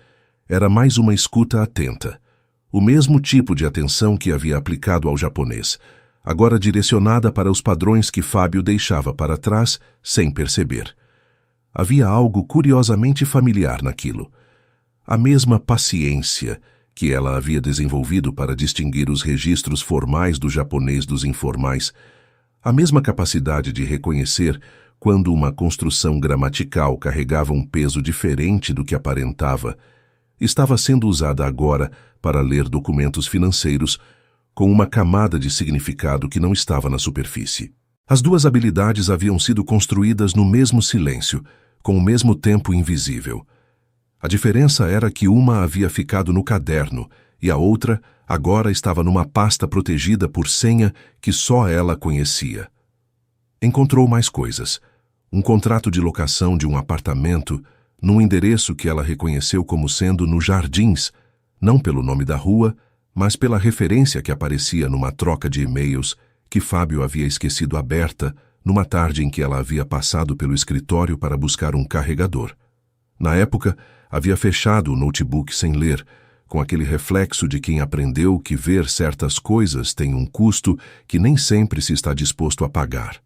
era mais uma escuta atenta, o mesmo tipo de atenção que havia aplicado ao japonês, agora direcionada para os padrões que Fábio deixava para trás sem perceber. Havia algo curiosamente familiar naquilo. A mesma paciência que ela havia desenvolvido para distinguir os registros formais do japonês dos informais, a mesma capacidade de reconhecer quando uma construção gramatical carregava um peso diferente do que aparentava, estava sendo usada agora para ler documentos financeiros com uma camada de significado que não estava na superfície. As duas habilidades haviam sido construídas no mesmo silêncio, com o mesmo tempo invisível. A diferença era que uma havia ficado no caderno e a outra agora estava numa pasta protegida por senha que só ela conhecia. Encontrou mais coisas. Um contrato de locação de um apartamento num endereço que ela reconheceu como sendo no Jardins, não pelo nome da rua, mas pela referência que aparecia numa troca de e-mails que Fábio havia esquecido aberta numa tarde em que ela havia passado pelo escritório para buscar um carregador. Na época, havia fechado o notebook sem ler, com aquele reflexo de quem aprendeu que ver certas coisas tem um custo que nem sempre se está disposto a pagar.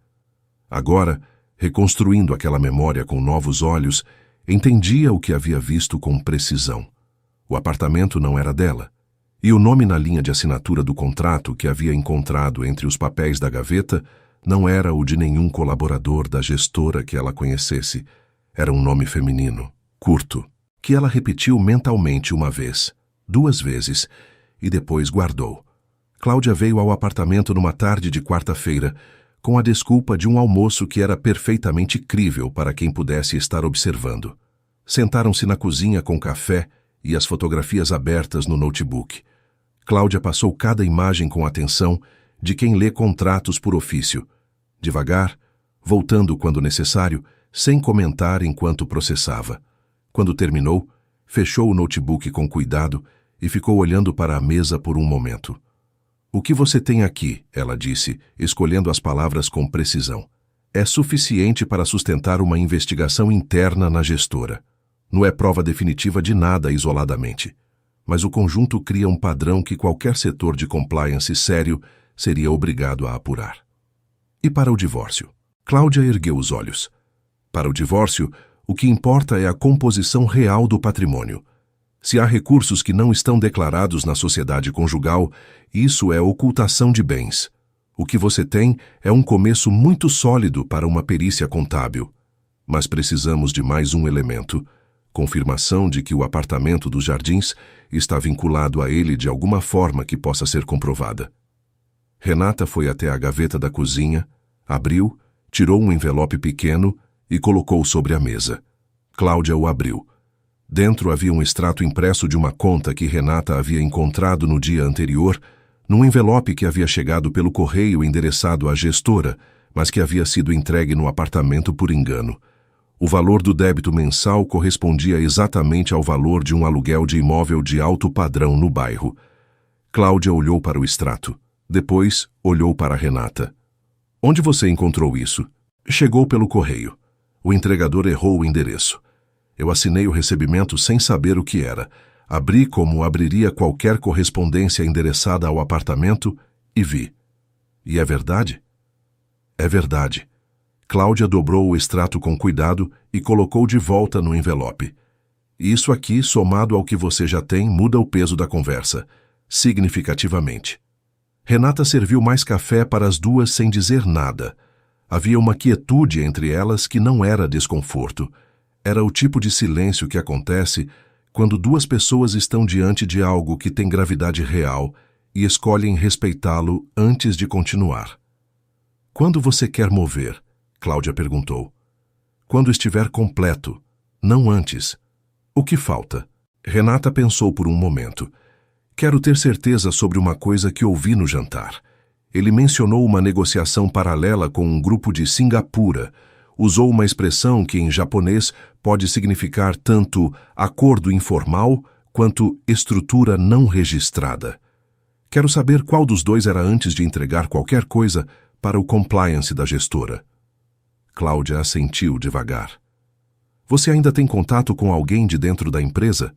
Agora, reconstruindo aquela memória com novos olhos, entendia o que havia visto com precisão. O apartamento não era dela. E o nome na linha de assinatura do contrato que havia encontrado entre os papéis da gaveta não era o de nenhum colaborador da gestora que ela conhecesse. Era um nome feminino, curto, que ela repetiu mentalmente uma vez, 2 vezes, e depois guardou. Cláudia veio ao apartamento numa tarde de quarta-feira, com a desculpa de um almoço que era perfeitamente crível para quem pudesse estar observando. Sentaram-se na cozinha com café e as fotografias abertas no notebook. Cláudia passou cada imagem com atenção de quem lê contratos por ofício. Devagar, voltando quando necessário, sem comentar enquanto processava. Quando terminou, fechou o notebook com cuidado e ficou olhando para a mesa por um momento. "O que você tem aqui?" ela disse, escolhendo as palavras com precisão. "É suficiente para sustentar uma investigação interna na gestora. Não é prova definitiva de nada isoladamente. Mas o conjunto cria um padrão que qualquer setor de compliance sério seria obrigado a apurar." "E para o divórcio?" Cláudia ergueu os olhos. "Para o divórcio, o que importa é a composição real do patrimônio. Se há recursos que não estão declarados na sociedade conjugal, isso é ocultação de bens. O que você tem é um começo muito sólido para uma perícia contábil. Mas precisamos de mais um elemento: confirmação de que o apartamento dos Jardins está vinculado a ele de alguma forma que possa ser comprovada." Renata foi até a gaveta da cozinha, abriu, tirou um envelope pequeno e colocou sobre a mesa. Cláudia o abriu. Dentro havia um extrato impresso de uma conta que Renata havia encontrado no dia anterior, num envelope que havia chegado pelo correio endereçado à gestora, mas que havia sido entregue no apartamento por engano. O valor do débito mensal correspondia exatamente ao valor de um aluguel de imóvel de alto padrão no bairro. Cláudia olhou para o extrato. Depois, olhou para Renata. "Onde você encontrou isso?" "Chegou pelo correio. O entregador errou o endereço. Eu assinei o recebimento sem saber o que era. Abri como abriria qualquer correspondência endereçada ao apartamento e vi." "E é verdade?" "É verdade." Cláudia dobrou o extrato com cuidado e colocou de volta no envelope. "Isso aqui, somado ao que você já tem, muda o peso da conversa, significativamente." Renata serviu mais café para as duas sem dizer nada. Havia uma quietude entre elas que não era desconforto. Era o tipo de silêncio que acontece quando duas pessoas estão diante de algo que tem gravidade real e escolhem respeitá-lo antes de continuar. "Quando você quer mover?" Cláudia perguntou. "Quando estiver completo, não antes." "O que falta?" Renata pensou por um momento. "Quero ter certeza sobre uma coisa que ouvi no jantar. Ele mencionou uma negociação paralela com um grupo de Singapura. Usou uma expressão que em japonês pode significar tanto acordo informal quanto estrutura não registrada. Quero saber qual dos dois era antes de entregar qualquer coisa para o compliance da gestora." Cláudia assentiu devagar. "Você ainda tem contato com alguém de dentro da empresa?"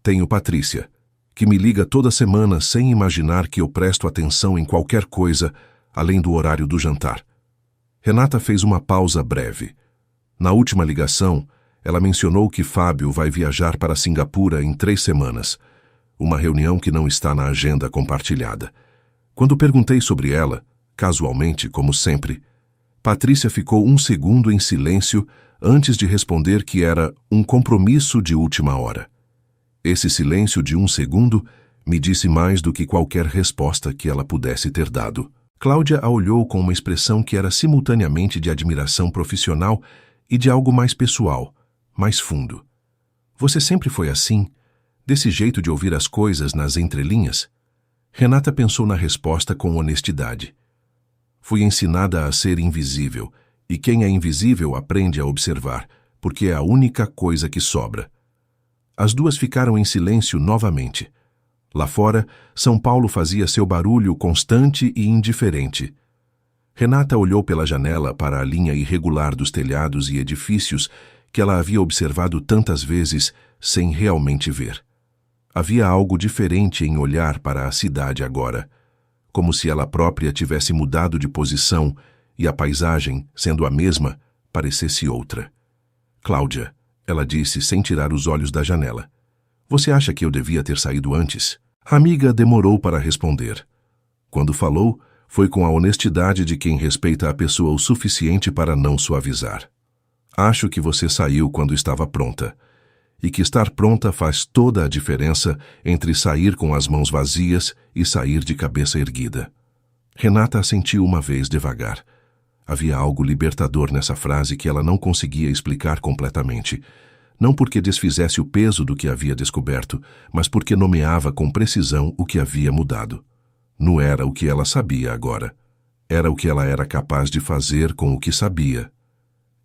"Tenho Patrícia, que me liga toda semana sem imaginar que eu presto atenção em qualquer coisa além do horário do jantar." Renata fez uma pausa breve. Na última ligação, ela mencionou que Fábio vai viajar para Singapura em 3 semanas, uma reunião que não está na agenda compartilhada. Quando perguntei sobre ela, casualmente, como sempre, Patrícia ficou um segundo em silêncio antes de responder que era um compromisso de última hora. Esse silêncio de um segundo me disse mais do que qualquer resposta que ela pudesse ter dado. Cláudia a olhou com uma expressão que era simultaneamente de admiração profissional e de algo mais pessoal, mais fundo. "Você sempre foi assim? Desse jeito de ouvir as coisas nas entrelinhas?" Renata pensou na resposta com honestidade. "Fui ensinada a ser invisível, e quem é invisível aprende a observar, porque é a única coisa que sobra." As duas ficaram em silêncio novamente. Lá fora, São Paulo fazia seu barulho constante e indiferente. Renata olhou pela janela para a linha irregular dos telhados e edifícios que ela havia observado tantas vezes sem realmente ver. Havia algo diferente em olhar para a cidade agora, como se ela própria tivesse mudado de posição e a paisagem, sendo a mesma, parecesse outra. "Cláudia", ela disse sem tirar os olhos da janela, "você acha que eu devia ter saído antes?" A amiga demorou para responder. Quando falou, foi com a honestidade de quem respeita a pessoa o suficiente para não suavizar. "Acho que você saiu quando estava pronta, e que estar pronta faz toda a diferença entre sair com as mãos vazias e sair de cabeça erguida." Renata assentiu uma vez devagar. Havia algo libertador nessa frase que ela não conseguia explicar completamente. Não porque desfizesse o peso do que havia descoberto, mas porque nomeava com precisão o que havia mudado. Não era o que ela sabia agora. Era o que ela era capaz de fazer com o que sabia.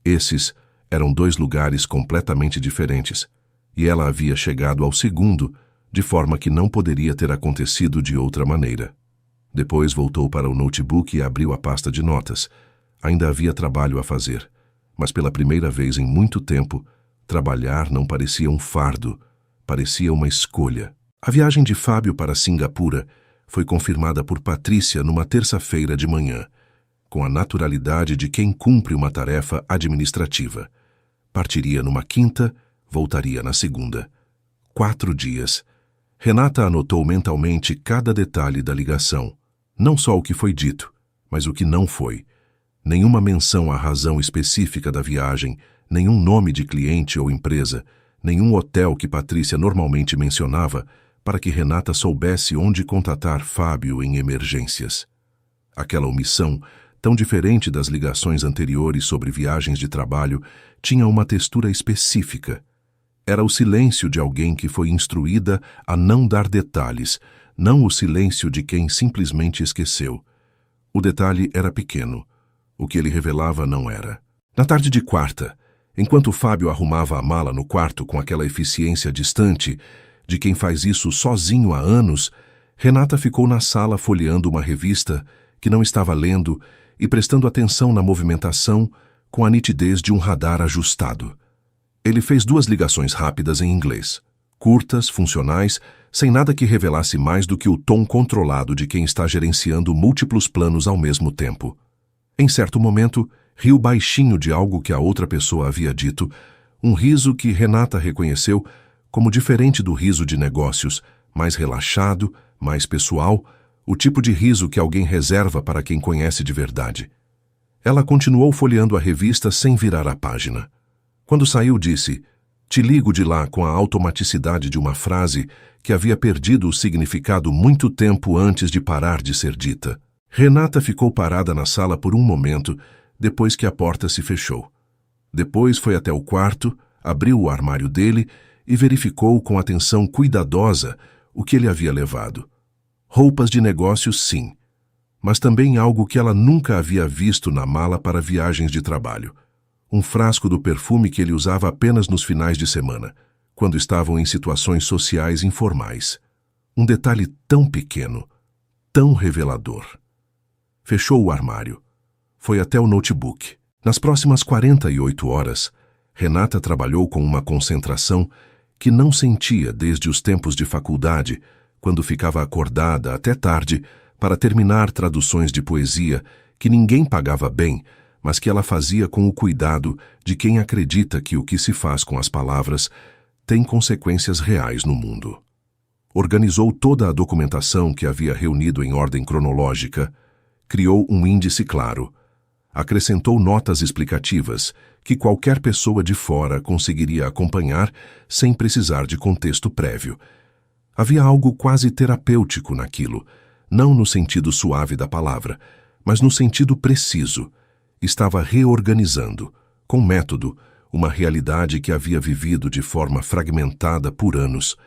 Esses eram dois lugares completamente diferentes, e ela havia chegado ao segundo, de forma que não poderia ter acontecido de outra maneira. Depois voltou para o notebook e abriu a pasta de notas. Ainda havia trabalho a fazer, mas pela primeira vez em muito tempo, trabalhar não parecia um fardo, parecia uma escolha. A viagem de Fábio para Singapura foi confirmada por Patrícia numa terça-feira de manhã, com a naturalidade de quem cumpre uma tarefa administrativa. Partiria numa quinta, voltaria na segunda. 4 dias. Renata anotou mentalmente cada detalhe da ligação. Não só o que foi dito, mas o que não foi. Nenhuma menção à razão específica da viagem, nenhum nome de cliente ou empresa, nenhum hotel que Patrícia normalmente mencionava, para que Renata soubesse onde contatar Fábio em emergências. Aquela omissão, tão diferente das ligações anteriores sobre viagens de trabalho, tinha uma textura específica. Era o silêncio de alguém que foi instruída a não dar detalhes, não o silêncio de quem simplesmente esqueceu. O detalhe era pequeno. O que ele revelava não era. Na tarde de quarta, enquanto Fábio arrumava a mala no quarto com aquela eficiência distante de quem faz isso sozinho há anos, Renata ficou na sala folheando uma revista que não estava lendo e prestando atenção na movimentação com a nitidez de um radar ajustado. Ele fez 2 ligações rápidas em inglês, curtas, funcionais, sem nada que revelasse mais do que o tom controlado de quem está gerenciando múltiplos planos ao mesmo tempo. Em certo momento, riu baixinho de algo que a outra pessoa havia dito, um riso que Renata reconheceu como diferente do riso de negócios, mais relaxado, mais pessoal, o tipo de riso que alguém reserva para quem conhece de verdade. Ela continuou folheando a revista sem virar a página. Quando saiu, disse: "Te ligo de lá", com a automaticidade de uma frase que havia perdido o significado muito tempo antes de parar de ser dita. Renata ficou parada na sala por um momento, depois que a porta se fechou. Depois foi até o quarto, abriu o armário dele e verificou com atenção cuidadosa o que ele havia levado. Roupas de negócio, sim, mas também algo que ela nunca havia visto na mala para viagens de trabalho. Um frasco do perfume que ele usava apenas nos finais de semana, quando estavam em situações sociais informais. Um detalhe tão pequeno, tão revelador. Fechou o armário. Foi até o notebook. Nas próximas 48 horas, Renata trabalhou com uma concentração que não sentia desde os tempos de faculdade, quando ficava acordada até tarde para terminar traduções de poesia que ninguém pagava bem, mas que ela fazia com o cuidado de quem acredita que o que se faz com as palavras tem consequências reais no mundo. Organizou toda a documentação que havia reunido em ordem cronológica, criou um índice claro, acrescentou notas explicativas que qualquer pessoa de fora conseguiria acompanhar sem precisar de contexto prévio. Havia algo quase terapêutico naquilo, não no sentido suave da palavra, mas no sentido preciso. Estava reorganizando, com método, uma realidade que havia vivido de forma fragmentada por anos.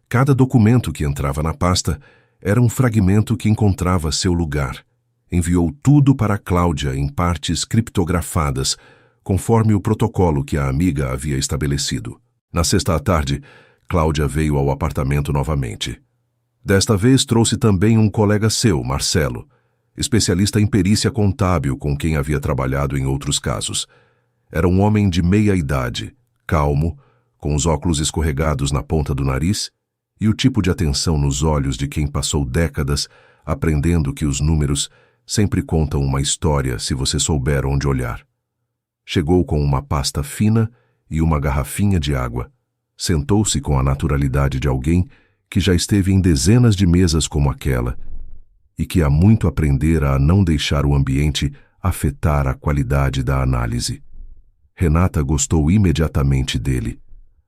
Cada documento que entrava na pasta era um fragmento que encontrava seu lugar. Enviou tudo para Cláudia em partes criptografadas, conforme o protocolo que a amiga havia estabelecido. Na sexta à tarde, Cláudia veio ao apartamento novamente. Desta vez trouxe também um colega seu, Marcelo, especialista em perícia contábil com quem havia trabalhado em outros casos. Era um homem de meia idade, calmo, com os óculos escorregados na ponta do nariz e o tipo de atenção nos olhos de quem passou décadas aprendendo que os números sempre contam uma história se você souber onde olhar. Chegou com uma pasta fina e uma garrafinha de água. Sentou-se com a naturalidade de alguém que já esteve em dezenas de mesas como aquela e que há muito aprendera a não deixar o ambiente afetar a qualidade da análise. Renata gostou imediatamente dele.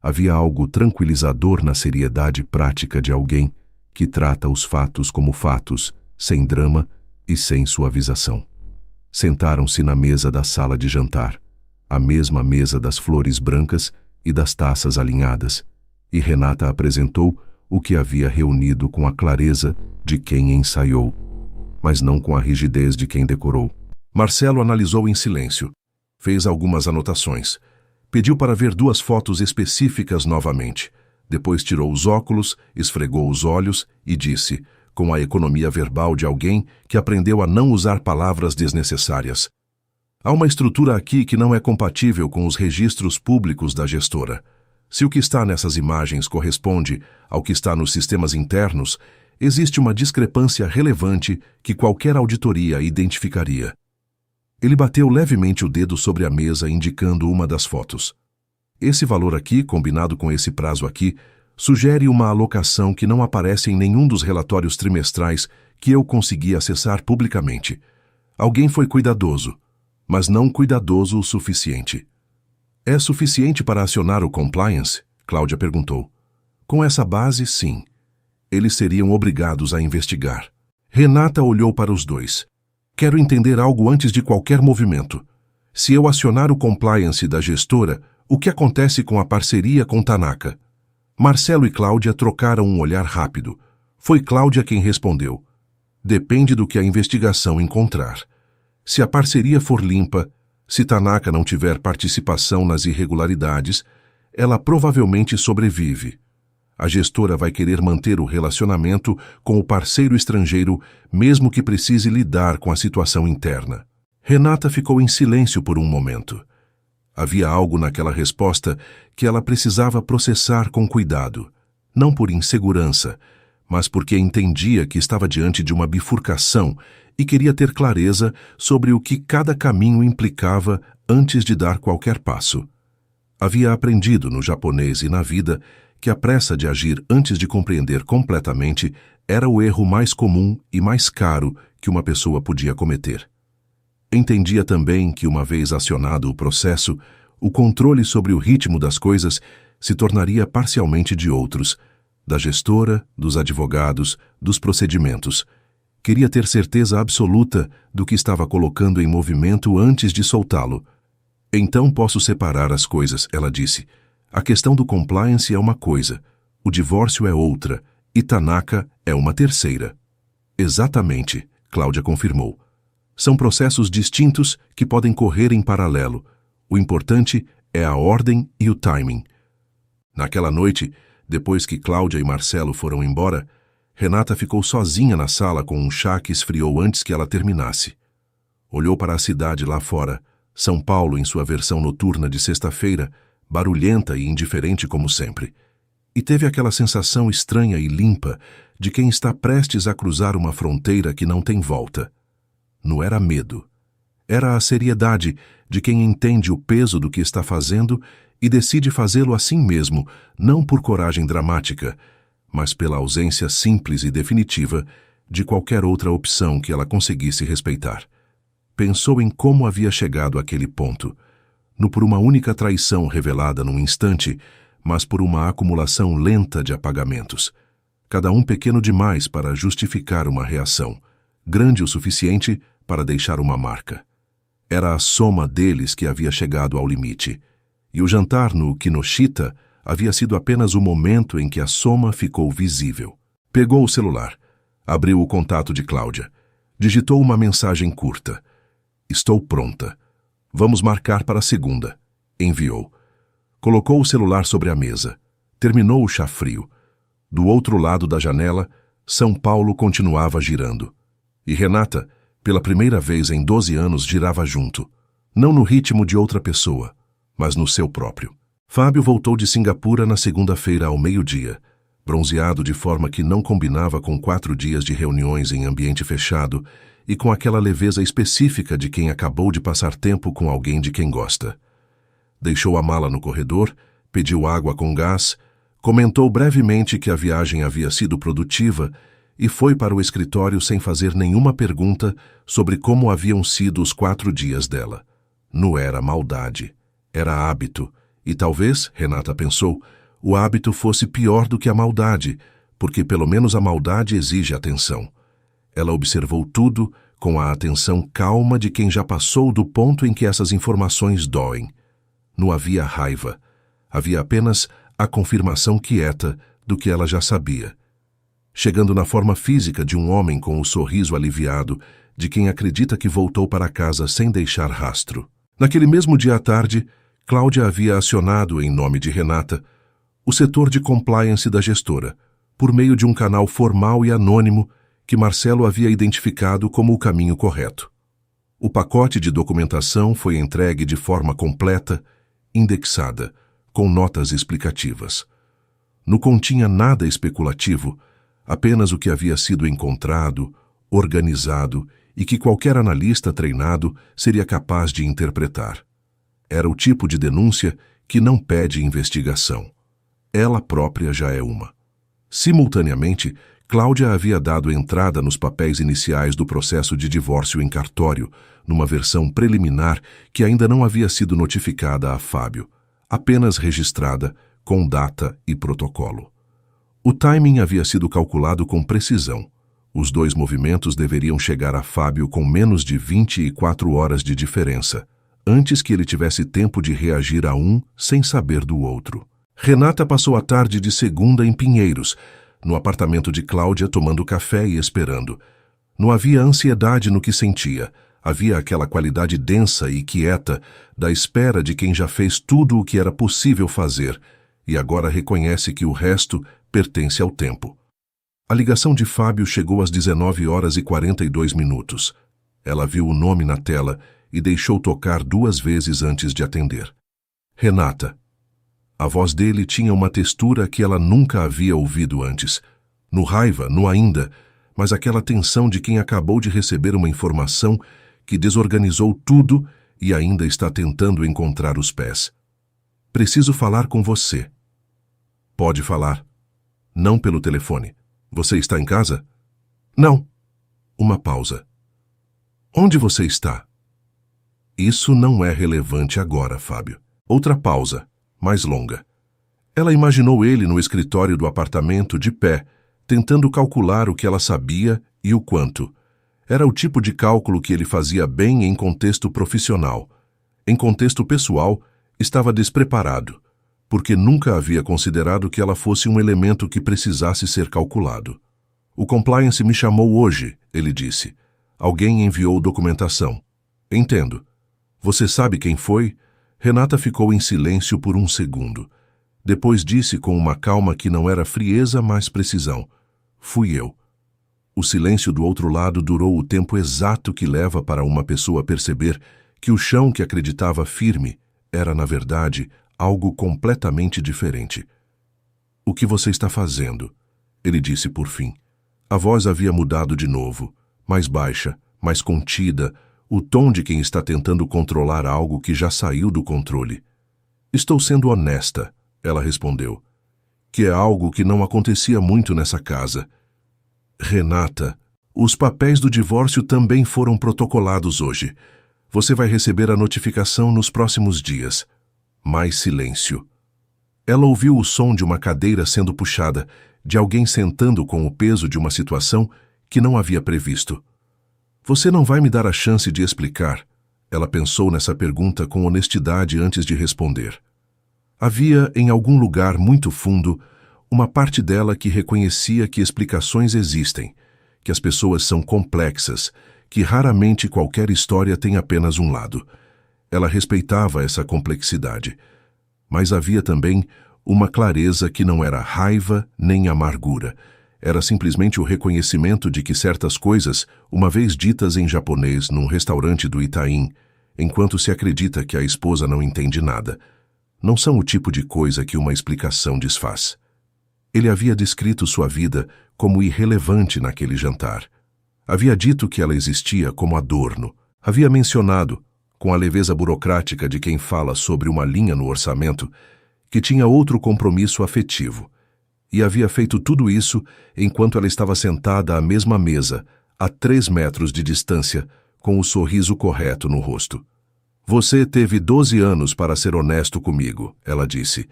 Havia algo tranquilizador na seriedade prática de alguém que trata os fatos como fatos, sem drama e sem suavização. Sentaram-se na mesa da sala de jantar, a mesma mesa das flores brancas e das taças alinhadas, e Renata apresentou o que havia reunido com a clareza de quem ensaiou. mas não com a rigidez de quem decorou. Marcelo analisou em silêncio. Fez algumas anotações. Pediu para ver 2 fotos específicas novamente. Depois tirou os óculos, esfregou os olhos e disse, com a economia verbal de alguém que aprendeu a não usar palavras desnecessárias: há uma estrutura aqui que não é compatível com os registros públicos da gestora. Se o que está nessas imagens corresponde ao que está nos sistemas internos, existe uma discrepância relevante que qualquer auditoria identificaria. Ele bateu levemente o dedo sobre a mesa, indicando uma das fotos. Esse valor aqui, combinado com esse prazo aqui, sugere uma alocação que não aparece em nenhum dos relatórios trimestrais que eu consegui acessar publicamente. Alguém foi cuidadoso, mas não cuidadoso o suficiente. É suficiente para acionar o compliance? Cláudia perguntou. Com essa base, sim. Eles seriam obrigados a investigar. Renata olhou para os dois. Quero entender algo antes de qualquer movimento. Se eu acionar o compliance da gestora, o que acontece com a parceria com Tanaka? Marcelo e Cláudia trocaram um olhar rápido. Foi Cláudia quem respondeu. Depende do que a investigação encontrar. Se a parceria for limpa, se Tanaka não tiver participação nas irregularidades, ela provavelmente sobrevive. A gestora vai querer manter o relacionamento com o parceiro estrangeiro, mesmo que precise lidar com a situação interna. Renata ficou em silêncio por um momento. Havia algo naquela resposta que ela precisava processar com cuidado, não por insegurança, mas porque entendia que estava diante de uma bifurcação e queria ter clareza sobre o que cada caminho implicava antes de dar qualquer passo. Havia aprendido no japonês e na vida que a pressa de agir antes de compreender completamente era o erro mais comum e mais caro que uma pessoa podia cometer. Entendia também que, uma vez acionado o processo, o controle sobre o ritmo das coisas se tornaria parcialmente de outros, da gestora, dos advogados, dos procedimentos. Queria ter certeza absoluta do que estava colocando em movimento antes de soltá-lo. Então posso separar as coisas, ela disse. A questão do compliance é uma coisa, o divórcio é outra, e Tanaka é uma terceira. Exatamente, Cláudia confirmou. São processos distintos que podem correr em paralelo. O importante é a ordem e o timing. Naquela noite, depois que Cláudia e Marcelo foram embora, Renata ficou sozinha na sala com um chá que esfriou antes que ela terminasse. Olhou para a cidade lá fora, São Paulo em sua versão noturna de sexta-feira, barulhenta e indiferente como sempre, e teve aquela sensação estranha e limpa de quem está prestes a cruzar uma fronteira que não tem volta. Não era medo. Era a seriedade de quem entende o peso do que está fazendo e decide fazê-lo assim mesmo, não por coragem dramática, mas pela ausência simples e definitiva de qualquer outra opção que ela conseguisse respeitar. Pensou em como havia chegado àquele ponto, não por uma única traição revelada num instante, mas por uma acumulação lenta de apagamentos, cada um pequeno demais para justificar uma reação, grande o suficiente para deixar uma marca. Era a soma deles que havia chegado ao limite, e o jantar no Kinoshita havia sido apenas o momento em que a soma ficou visível. Pegou o celular, abriu o contato de Cláudia, digitou uma mensagem curta. Estou pronta. Vamos marcar para a segunda. Enviou. Colocou o celular sobre a mesa. Terminou o chá frio. Do outro lado da janela, São Paulo continuava girando. E Renata, pela primeira vez em 12 anos, girava junto. Não no ritmo de outra pessoa, mas no seu próprio. Fábio voltou de Singapura na segunda-feira ao meio-dia, bronzeado de forma que não combinava com 4 dias de reuniões em ambiente fechado e com aquela leveza específica de quem acabou de passar tempo com alguém de quem gosta. Deixou a mala no corredor, pediu água com gás, comentou brevemente que a viagem havia sido produtiva e foi para o escritório sem fazer nenhuma pergunta sobre como haviam sido os 4 dias dela. Não era maldade, era hábito, e talvez, Renata pensou, o hábito fosse pior do que a maldade, porque pelo menos a maldade exige atenção. Ela observou tudo com a atenção calma de quem já passou do ponto em que essas informações doem. Não havia raiva, havia apenas a confirmação quieta do que ela já sabia. chegando na forma física de um homem com o sorriso aliviado de quem acredita que voltou para casa sem deixar rastro. Naquele mesmo dia à tarde, Cláudia havia acionado, em nome de Renata, o setor de compliance da gestora, por meio de um canal formal e anônimo que Marcelo havia identificado como o caminho correto. O pacote de documentação foi entregue de forma completa, indexada, com notas explicativas. Não continha nada especulativo, apenas o que havia sido encontrado, organizado e que qualquer analista treinado seria capaz de interpretar. Era o tipo de denúncia que não pede investigação. Ela própria já é uma. Simultaneamente, Cláudia havia dado entrada nos papéis iniciais do processo de divórcio em cartório, numa versão preliminar que ainda não havia sido notificada a Fábio, apenas registrada com data e protocolo. O timing havia sido calculado com precisão. Os dois movimentos deveriam chegar a Fábio com menos de 24 horas de diferença, antes que ele tivesse tempo de reagir a um sem saber do outro. Renata passou a tarde de segunda em Pinheiros, no apartamento de Cláudia, tomando café e esperando. Não havia ansiedade no que sentia. Havia aquela qualidade densa e quieta da espera de quem já fez tudo o que era possível fazer e agora reconhece que o resto pertence ao tempo. A ligação de Fábio chegou às 19h42. Ela viu o nome na tela e deixou tocar 2 vezes antes de atender. Renata. A voz dele tinha uma textura que ela nunca havia ouvido antes. No raiva, no ainda, mas aquela tensão de quem acabou de receber uma informação que desorganizou tudo e ainda está tentando encontrar os pés. Preciso falar com você. Pode falar. Não pelo telefone. Você está em casa? Não. Uma pausa. Onde você está? Isso não é relevante agora, Fábio. Outra pausa. Mais longa. Ela imaginou ele no escritório do apartamento, de pé, tentando calcular o que ela sabia e o quanto. Era o tipo de cálculo que ele fazia bem em contexto profissional. Em contexto pessoal, estava despreparado, porque nunca havia considerado que ela fosse um elemento que precisasse ser calculado. O compliance me chamou hoje, ele disse. Alguém enviou documentação. Entendo. Você sabe quem foi? Renata ficou em silêncio por um segundo. Depois disse com uma calma que não era frieza, mas precisão. Fui eu. O silêncio do outro lado durou o tempo exato que leva para uma pessoa perceber que o chão que acreditava firme era, na verdade, algo completamente diferente. O que você está fazendo? Ele disse por fim. A voz havia mudado de novo, mais baixa, mais contida, o tom de quem está tentando controlar algo que já saiu do controle. Estou sendo honesta, ela respondeu, que é algo que não acontecia muito nessa casa. Renata, os papéis do divórcio também foram protocolados hoje. Você vai receber a notificação nos próximos dias. Mais silêncio. Ela ouviu o som de uma cadeira sendo puxada, de alguém sentando com o peso de uma situação que não havia previsto. Você não vai me dar a chance de explicar? Ela pensou nessa pergunta com honestidade antes de responder. Havia, em algum lugar muito fundo, uma parte dela que reconhecia que explicações existem, que as pessoas são complexas, que raramente qualquer história tem apenas um lado. Ela respeitava essa complexidade. Mas havia também uma clareza que não era raiva nem amargura. Era simplesmente o reconhecimento de que certas coisas, uma vez ditas em japonês num restaurante do Itaim, enquanto se acredita que a esposa não entende nada, não são o tipo de coisa que uma explicação desfaz. Ele havia descrito sua vida como irrelevante naquele jantar. Havia dito que ela existia como adorno. Havia mencionado, com a leveza burocrática de quem fala sobre uma linha no orçamento, que tinha outro compromisso afetivo. E havia feito tudo isso enquanto ela estava sentada à mesma mesa, a 3 metros de distância, com o sorriso correto no rosto. Você teve 12 anos para ser honesto comigo, ela disse,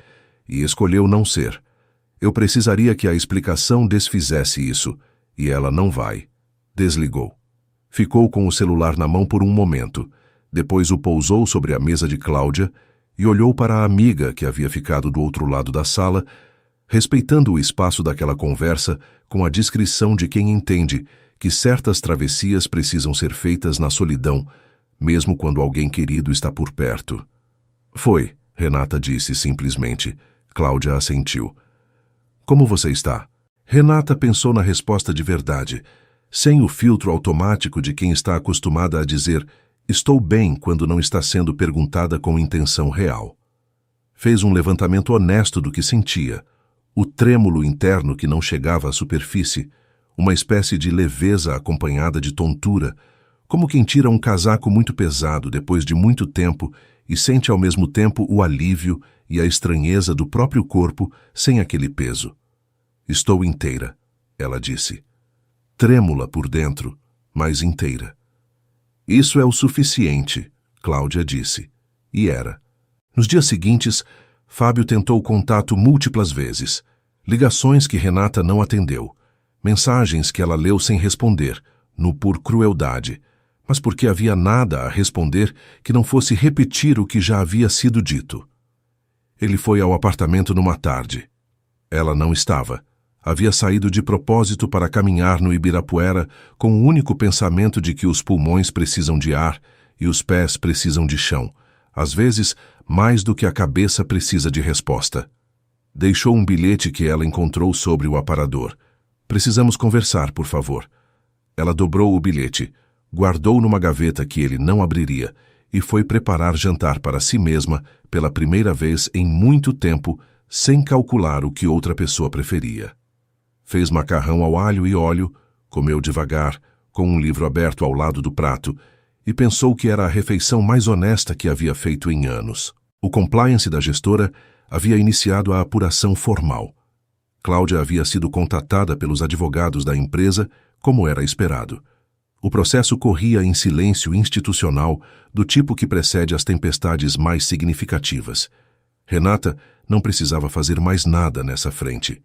e escolheu não ser. Eu precisaria que a explicação desfizesse isso, e ela não vai. Desligou. Ficou com o celular na mão por um momento, depois o pousou sobre a mesa de Cláudia e olhou para a amiga que havia ficado do outro lado da sala, respeitando o espaço daquela conversa com a discrição de quem entende que certas travessias precisam ser feitas na solidão, mesmo quando alguém querido está por perto. Foi, Renata disse simplesmente. Cláudia assentiu. Como você está? Renata pensou na resposta de verdade, sem o filtro automático de quem está acostumada a dizer estou bem quando não está sendo perguntada com intenção real. Fez um levantamento honesto do que sentia, o trêmulo interno que não chegava à superfície, uma espécie de leveza acompanhada de tontura, como quem tira um casaco muito pesado depois de muito tempo e sente ao mesmo tempo o alívio e a estranheza do próprio corpo sem aquele peso. Estou inteira, ela disse. Trêmula por dentro, mas inteira. Isso é o suficiente, Cláudia disse. E era. Nos dias seguintes, Fábio tentou contato múltiplas vezes. Ligações que Renata não atendeu. Mensagens que ela leu sem responder, no por crueldade, mas porque havia nada a responder que não fosse repetir o que já havia sido dito. Ele foi ao apartamento numa tarde. Ela não estava. Havia saído de propósito para caminhar no Ibirapuera com o único pensamento de que os pulmões precisam de ar e os pés precisam de chão, às vezes mais do que a cabeça precisa de resposta. Deixou um bilhete que ela encontrou sobre o aparador. Precisamos conversar, por favor. Ela dobrou o bilhete, guardou numa gaveta que ele não abriria e foi preparar jantar para si mesma pela primeira vez em muito tempo, sem calcular o que outra pessoa preferia. Fez macarrão ao alho e óleo, comeu devagar, com um livro aberto ao lado do prato, e pensou que era a refeição mais honesta que havia feito em anos. O compliance da gestora havia iniciado a apuração formal. Cláudia havia sido contatada pelos advogados da empresa, como era esperado. O processo corria em silêncio institucional, do tipo que precede as tempestades mais significativas. Renata não precisava fazer mais nada nessa frente.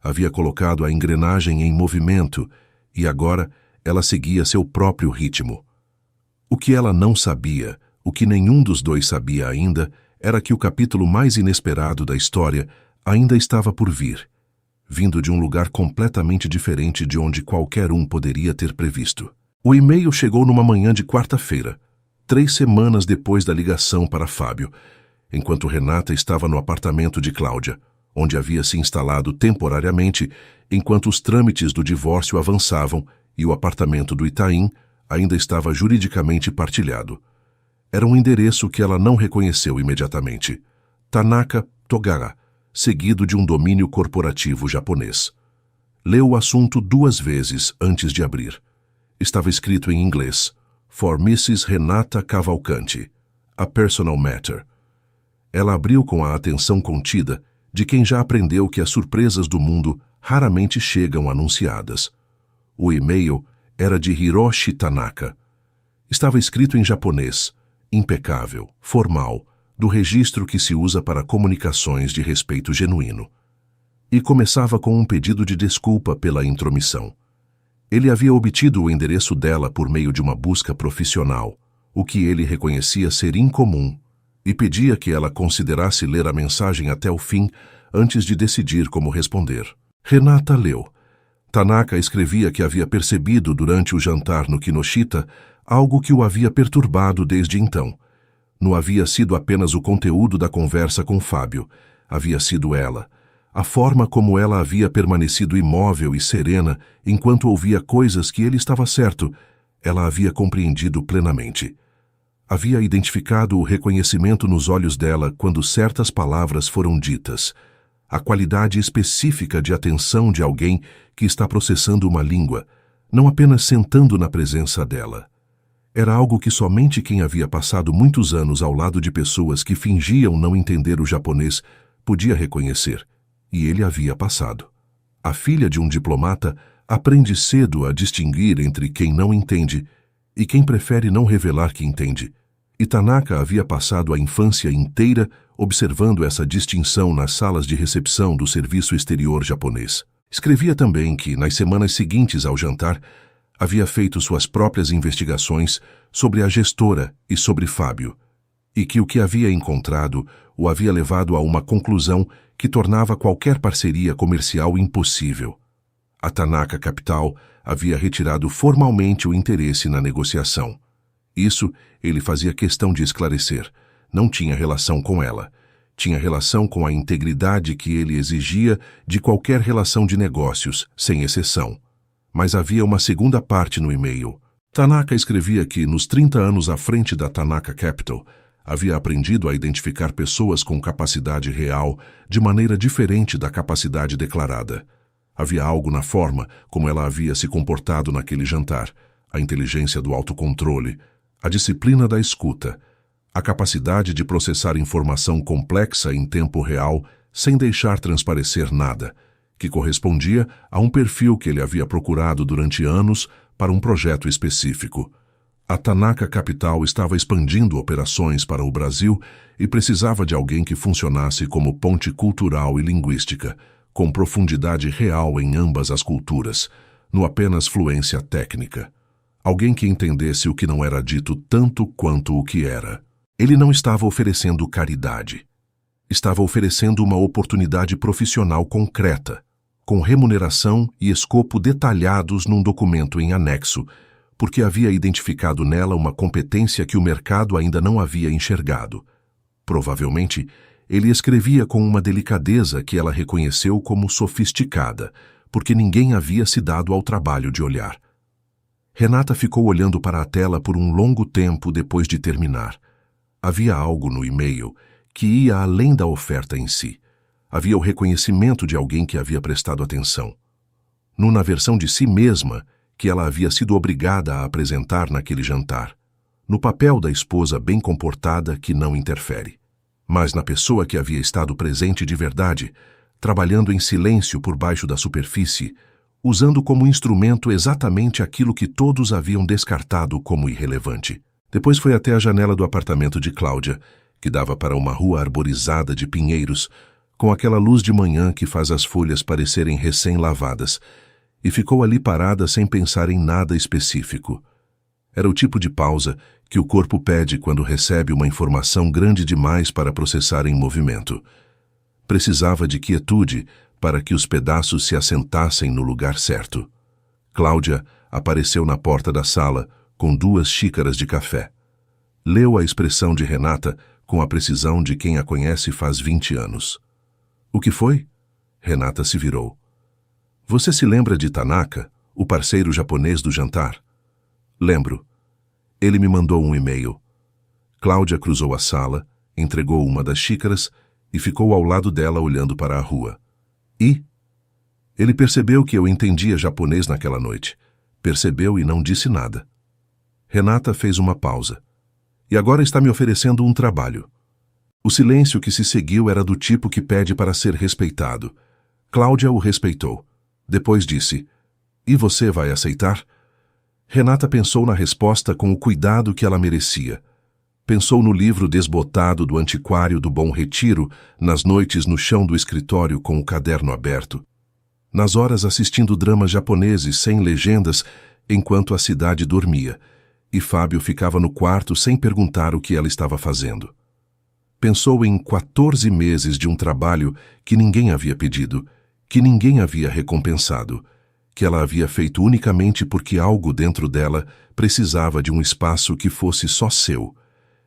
Havia colocado a engrenagem em movimento e agora ela seguia seu próprio ritmo. O que ela não sabia, o que nenhum dos dois sabia ainda, era que o capítulo mais inesperado da história ainda estava por vir, vindo de um lugar completamente diferente de onde qualquer um poderia ter previsto. O e-mail chegou numa manhã de quarta-feira, 3 semanas depois da ligação para Fábio, enquanto Renata estava no apartamento de Cláudia, onde havia se instalado temporariamente enquanto os trâmites do divórcio avançavam e o apartamento do Itaim ainda estava juridicamente partilhado. Era um endereço que ela não reconheceu imediatamente. Tanaka Togara, seguido de um domínio corporativo japonês. Leu o assunto 2 vezes antes de abrir. Estava escrito em inglês, For Mrs. Renata Cavalcanti, A Personal Matter. Ela abriu com a atenção contida de quem já aprendeu que as surpresas do mundo raramente chegam anunciadas. O e-mail era de Hiroshi Tanaka. Estava escrito em japonês, impecável, formal, do registro que se usa para comunicações de respeito genuíno. E começava com um pedido de desculpa pela intromissão. Ele havia obtido o endereço dela por meio de uma busca profissional, o que ele reconhecia ser incomum, e pedia que ela considerasse ler a mensagem até o fim antes de decidir como responder. Renata leu. Tanaka escrevia que havia percebido durante o jantar no Kinoshita algo que o havia perturbado desde então. Não havia sido apenas o conteúdo da conversa com Fábio, havia sido ela. A forma como ela havia permanecido imóvel e serena enquanto ouvia coisas que ele estava certo, ela havia compreendido plenamente. Havia identificado o reconhecimento nos olhos dela quando certas palavras foram ditas, a qualidade específica de atenção de alguém que está processando uma língua, não apenas sentando na presença dela. Era algo que somente quem havia passado muitos anos ao lado de pessoas que fingiam não entender o japonês podia reconhecer, e ele havia passado. A filha de um diplomata aprende cedo a distinguir entre quem não entende e quem prefere não revelar que entende. E Tanaka havia passado a infância inteira observando essa distinção nas salas de recepção do serviço exterior japonês. Escrevia também que, nas semanas seguintes ao jantar, havia feito suas próprias investigações sobre a gestora e sobre Fábio, e que o que havia encontrado o havia levado a uma conclusão que tornava qualquer parceria comercial impossível. A Tanaka Capital havia retirado formalmente o interesse na negociação. Isso ele fazia questão de esclarecer. Não tinha relação com ela. Tinha relação com a integridade que ele exigia de qualquer relação de negócios, sem exceção. Mas havia uma segunda parte no e-mail. Tanaka escrevia que, nos 30 anos à frente da Tanaka Capital, havia aprendido a identificar pessoas com capacidade real de maneira diferente da capacidade declarada. Havia algo na forma como ela havia se comportado naquele jantar, a inteligência do autocontrole, a disciplina da escuta, a capacidade de processar informação complexa em tempo real sem deixar transparecer nada, que correspondia a um perfil que ele havia procurado durante anos para um projeto específico. A Tanaka Capital estava expandindo operações para o Brasil e precisava de alguém que funcionasse como ponte cultural e linguística, com profundidade real em ambas as culturas, não apenas fluência técnica. Alguém que entendesse o que não era dito tanto quanto o que era. Ele não estava oferecendo caridade. Estava oferecendo uma oportunidade profissional concreta, com remuneração e escopo detalhados num documento em anexo, porque havia identificado nela uma competência que o mercado ainda não havia enxergado. Provavelmente, ele escrevia com uma delicadeza que ela reconheceu como sofisticada, porque ninguém havia se dado ao trabalho de olhar. Renata ficou olhando para a tela por um longo tempo depois de terminar. Havia algo no e-mail que ia além da oferta em si. Havia o reconhecimento de alguém que havia prestado atenção. Na versão de si mesma, que ela havia sido obrigada a apresentar naquele jantar, no papel da esposa bem comportada que não interfere, mas na pessoa que havia estado presente de verdade, trabalhando em silêncio por baixo da superfície, usando como instrumento exatamente aquilo que todos haviam descartado como irrelevante. Depois foi até a janela do apartamento de Cláudia, que dava para uma rua arborizada de pinheiros, com aquela luz de manhã que faz as folhas parecerem recém-lavadas, e ficou ali parada sem pensar em nada específico. Era o tipo de pausa que o corpo pede quando recebe uma informação grande demais para processar em movimento. Precisava de quietude para que os pedaços se assentassem no lugar certo. Cláudia apareceu na porta da sala com 2 xícaras de café. Leu a expressão de Renata com a precisão de quem a conhece faz 20 anos. O que foi? Renata se virou. Você se lembra de Tanaka, o parceiro japonês do jantar? Lembro. Ele me mandou um e-mail. Cláudia cruzou a sala, entregou uma das xícaras e ficou ao lado dela olhando para a rua. E? Ele percebeu que eu entendia japonês naquela noite. Percebeu e não disse nada. Renata fez uma pausa. E agora está me oferecendo um trabalho. O silêncio que se seguiu era do tipo que pede para ser respeitado. Cláudia o respeitou. Depois disse, e você vai aceitar? Renata pensou na resposta com o cuidado que ela merecia. Pensou no livro desbotado do antiquário do Bom Retiro, nas noites no chão do escritório com o caderno aberto. Nas horas assistindo dramas japoneses sem legendas, enquanto a cidade dormia, e Fábio ficava no quarto sem perguntar o que ela estava fazendo. Pensou em 14 meses de um trabalho que ninguém havia pedido, que ninguém havia recompensado, que ela havia feito unicamente porque algo dentro dela precisava de um espaço que fosse só seu,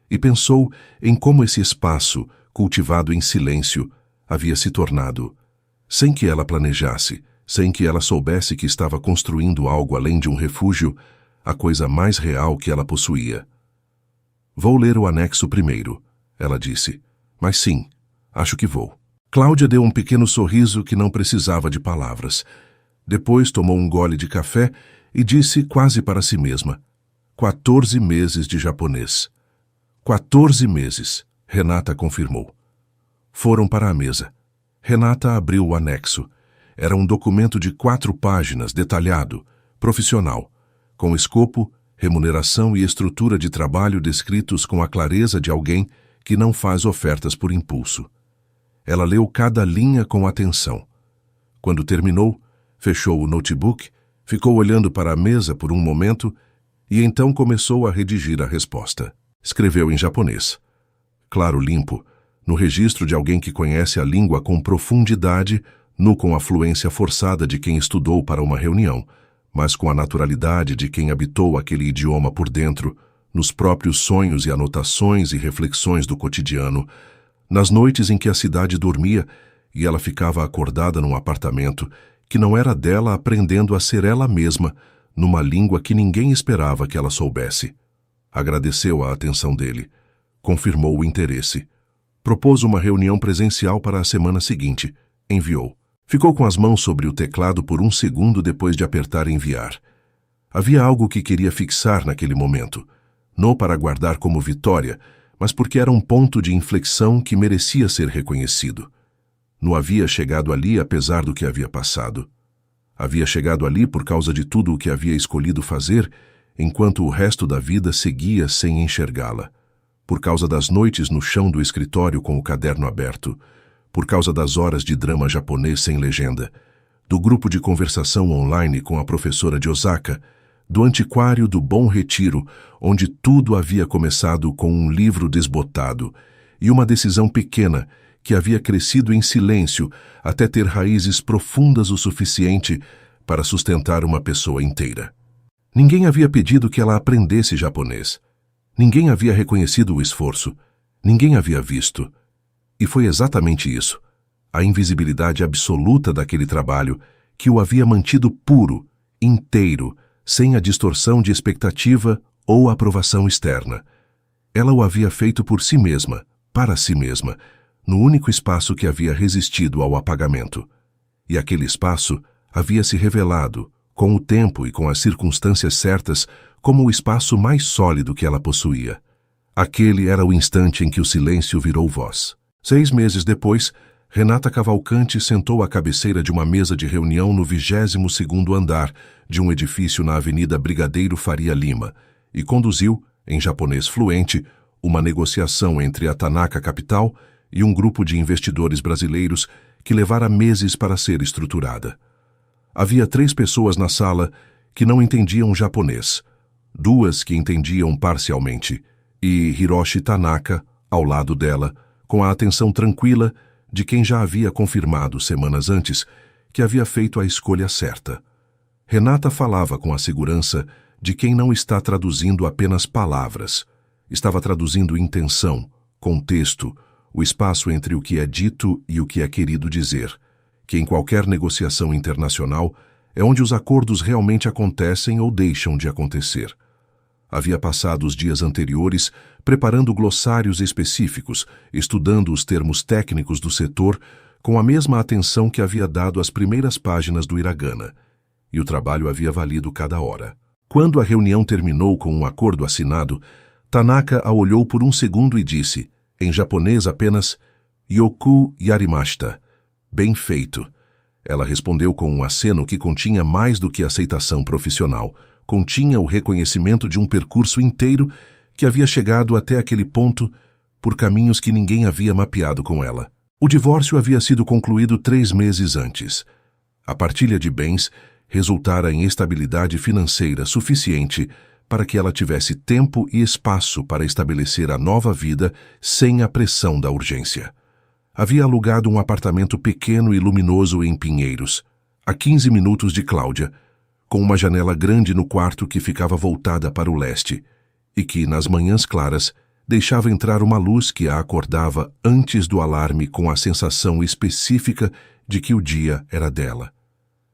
e pensou em como esse espaço, cultivado em silêncio, havia se tornado, sem que ela planejasse, sem que ela soubesse que estava construindo algo além de um refúgio, a coisa mais real que ela possuía. Vou ler o anexo primeiro, ela disse. Mas sim, acho que vou. Cláudia deu um pequeno sorriso que não precisava de palavras. Depois tomou um gole de café e disse quase para si mesma, 14 meses de japonês. 14 meses, Renata confirmou. Foram para a mesa. Renata abriu o anexo. Era um documento de 4 páginas, detalhado, profissional, com escopo, remuneração e estrutura de trabalho descritos com a clareza de alguém que não faz ofertas por impulso. Ela leu cada linha com atenção. Quando terminou, fechou o notebook, ficou olhando para a mesa por um momento e então começou a redigir a resposta. Escreveu em japonês. Claro, limpo, no registro de alguém que conhece a língua com profundidade, não com a fluência forçada de quem estudou para uma reunião, mas com a naturalidade de quem habitou aquele idioma por dentro, nos próprios sonhos e anotações e reflexões do cotidiano, nas noites em que a cidade dormia e ela ficava acordada num apartamento que não era dela, aprendendo a ser ela mesma, numa língua que ninguém esperava que ela soubesse. Agradeceu a atenção dele, confirmou o interesse. Propôs uma reunião presencial para a semana seguinte. Enviou. Ficou com as mãos sobre o teclado por um segundo depois de apertar enviar. Havia algo que queria fixar naquele momento, não para guardar como vitória, mas porque era um ponto de inflexão que merecia ser reconhecido. Não havia chegado ali apesar do que havia passado. Havia chegado ali por causa de tudo o que havia escolhido fazer, enquanto o resto da vida seguia sem enxergá-la. Por causa das noites no chão do escritório com o caderno aberto, por causa das horas de drama japonês sem legenda, do grupo de conversação online com a professora de Osaka, do antiquário do Bom Retiro, onde tudo havia começado com um livro desbotado e uma decisão pequena que havia crescido em silêncio até ter raízes profundas o suficiente para sustentar uma pessoa inteira. Ninguém havia pedido que ela aprendesse japonês. Ninguém havia reconhecido o esforço. Ninguém havia visto. E foi exatamente isso, a invisibilidade absoluta daquele trabalho, que o havia mantido puro, inteiro, sem a distorção de expectativa ou aprovação externa. Ela o havia feito por si mesma, para si mesma, no único espaço que havia resistido ao apagamento. E aquele espaço havia se revelado, com o tempo e com as circunstâncias certas, como o espaço mais sólido que ela possuía. Aquele era o instante em que o silêncio virou voz. 6 meses depois, Renata Cavalcante sentou à cabeceira de uma mesa de reunião no 22º andar de um edifício na Avenida Brigadeiro Faria Lima e conduziu, em japonês fluente, uma negociação entre a Tanaka Capital e um grupo de investidores brasileiros que levara meses para ser estruturada. Havia 3 pessoas na sala que não entendiam japonês, 2 que entendiam parcialmente, e Hiroshi Tanaka, ao lado dela, com a atenção tranquila de quem já havia confirmado semanas antes que havia feito a escolha certa. Renata falava com a segurança de quem não está traduzindo apenas palavras, estava traduzindo intenção, contexto, o espaço entre o que é dito e o que é querido dizer, que em qualquer negociação internacional é onde os acordos realmente acontecem ou deixam de acontecer. Havia passado os dias anteriores preparando glossários específicos, estudando os termos técnicos do setor com a mesma atenção que havia dado às primeiras páginas do Hiragana, e o trabalho havia valido cada hora. Quando a reunião terminou com um acordo assinado, Tanaka a olhou por um segundo e disse, em japonês apenas, "Yoku yarimashita", bem feito. Ela respondeu com um aceno que continha mais do que aceitação profissional, continha o reconhecimento de um percurso inteiro que havia chegado até aquele ponto por caminhos que ninguém havia mapeado com ela. O divórcio havia sido concluído 3 meses antes. A partilha de bens resultara em estabilidade financeira suficiente para que ela tivesse tempo e espaço para estabelecer a nova vida sem a pressão da urgência. Havia alugado um apartamento pequeno e luminoso em Pinheiros, a 15 minutos de Cláudia, com uma janela grande no quarto que ficava voltada para o leste, e que, nas manhãs claras, deixava entrar uma luz que a acordava antes do alarme com a sensação específica de que o dia era dela.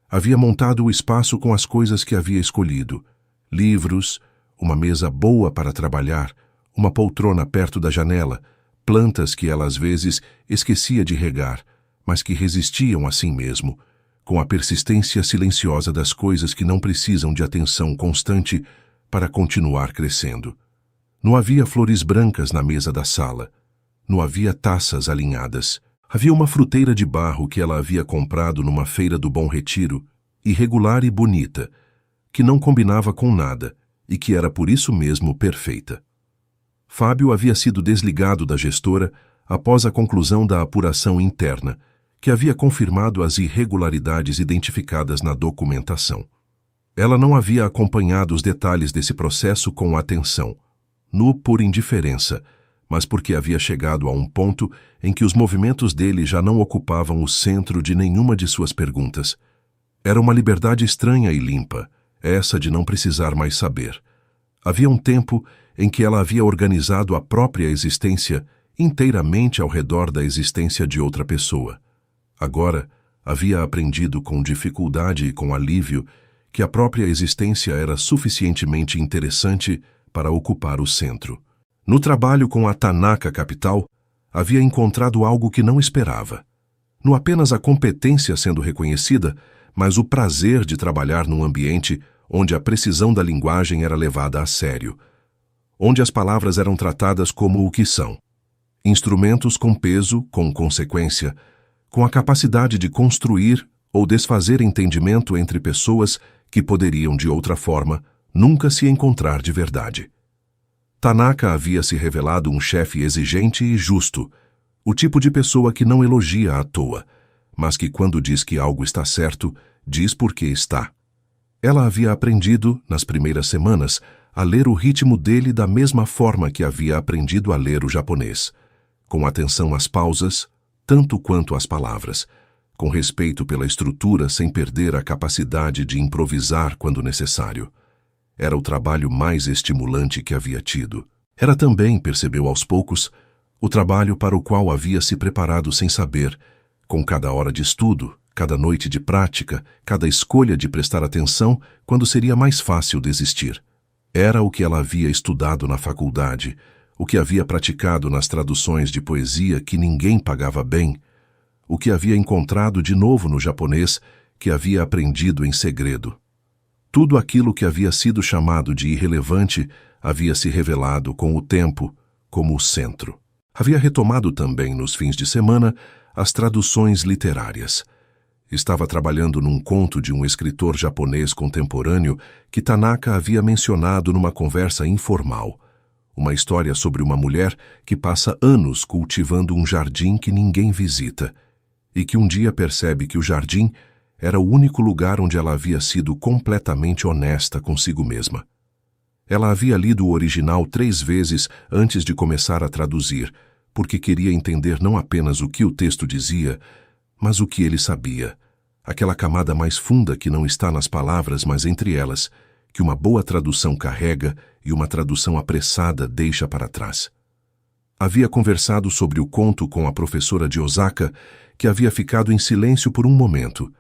Havia montado o espaço com as coisas que havia escolhido, livros, uma mesa boa para trabalhar, uma poltrona perto da janela, plantas que ela às vezes esquecia de regar, mas que resistiam assim mesmo, com a persistência silenciosa das coisas que não precisam de atenção constante para continuar crescendo. Não havia flores brancas na mesa da sala. Não havia taças alinhadas. Havia uma fruteira de barro que ela havia comprado numa feira do Bom Retiro, irregular e bonita, que não combinava com nada e que era por isso mesmo perfeita. Fábio havia sido desligado da gestora após a conclusão da apuração interna, que havia confirmado as irregularidades identificadas na documentação. Ela não havia acompanhado os detalhes desse processo com atenção, por indiferença, mas porque havia chegado a um ponto em que os movimentos dele já não ocupavam o centro de nenhuma de suas perguntas. Era uma liberdade estranha e limpa, essa de não precisar mais saber. Havia um tempo em que ela havia organizado a própria existência inteiramente ao redor da existência de outra pessoa. Agora, havia aprendido com dificuldade e com alívio que a própria existência era suficientemente interessante para ocupar o centro. No trabalho com a Tanaka Capital, havia encontrado algo que não esperava. Não apenas a competência sendo reconhecida, mas o prazer de trabalhar num ambiente onde a precisão da linguagem era levada a sério, onde as palavras eram tratadas como o que são. Instrumentos com peso, com consequência, com a capacidade de construir ou desfazer entendimento entre pessoas que poderiam, de outra forma, nunca se encontrar de verdade. Tanaka havia se revelado um chefe exigente e justo, o tipo de pessoa que não elogia à toa, mas que quando diz que algo está certo, diz por que está. Ela havia aprendido, nas primeiras semanas, a ler o ritmo dele da mesma forma que havia aprendido a ler o japonês, com atenção às pausas, tanto quanto às palavras, com respeito pela estrutura sem perder a capacidade de improvisar quando necessário. Era o trabalho mais estimulante que havia tido. Era também, percebeu aos poucos, o trabalho para o qual havia se preparado sem saber, com cada hora de estudo, cada noite de prática, cada escolha de prestar atenção quando seria mais fácil desistir. Era o que ela havia estudado na faculdade, o que havia praticado nas traduções de poesia que ninguém pagava bem, o que havia encontrado de novo no japonês que havia aprendido em segredo. Tudo aquilo que havia sido chamado de irrelevante havia se revelado com o tempo como o centro. Havia retomado também, nos fins de semana, as traduções literárias. Estava trabalhando num conto de um escritor japonês contemporâneo que Tanaka havia mencionado numa conversa informal. Uma história sobre uma mulher que passa anos cultivando um jardim que ninguém visita e que um dia percebe que o jardim era o único lugar onde ela havia sido completamente honesta consigo mesma. Ela havia lido o original 3 vezes antes de começar a traduzir, porque queria entender não apenas o que o texto dizia, mas o que ele sabia, aquela camada mais funda que não está nas palavras, mas entre elas, que uma boa tradução carrega e uma tradução apressada deixa para trás. Havia conversado sobre o conto com a professora de Osaka, que havia ficado em silêncio por um momento,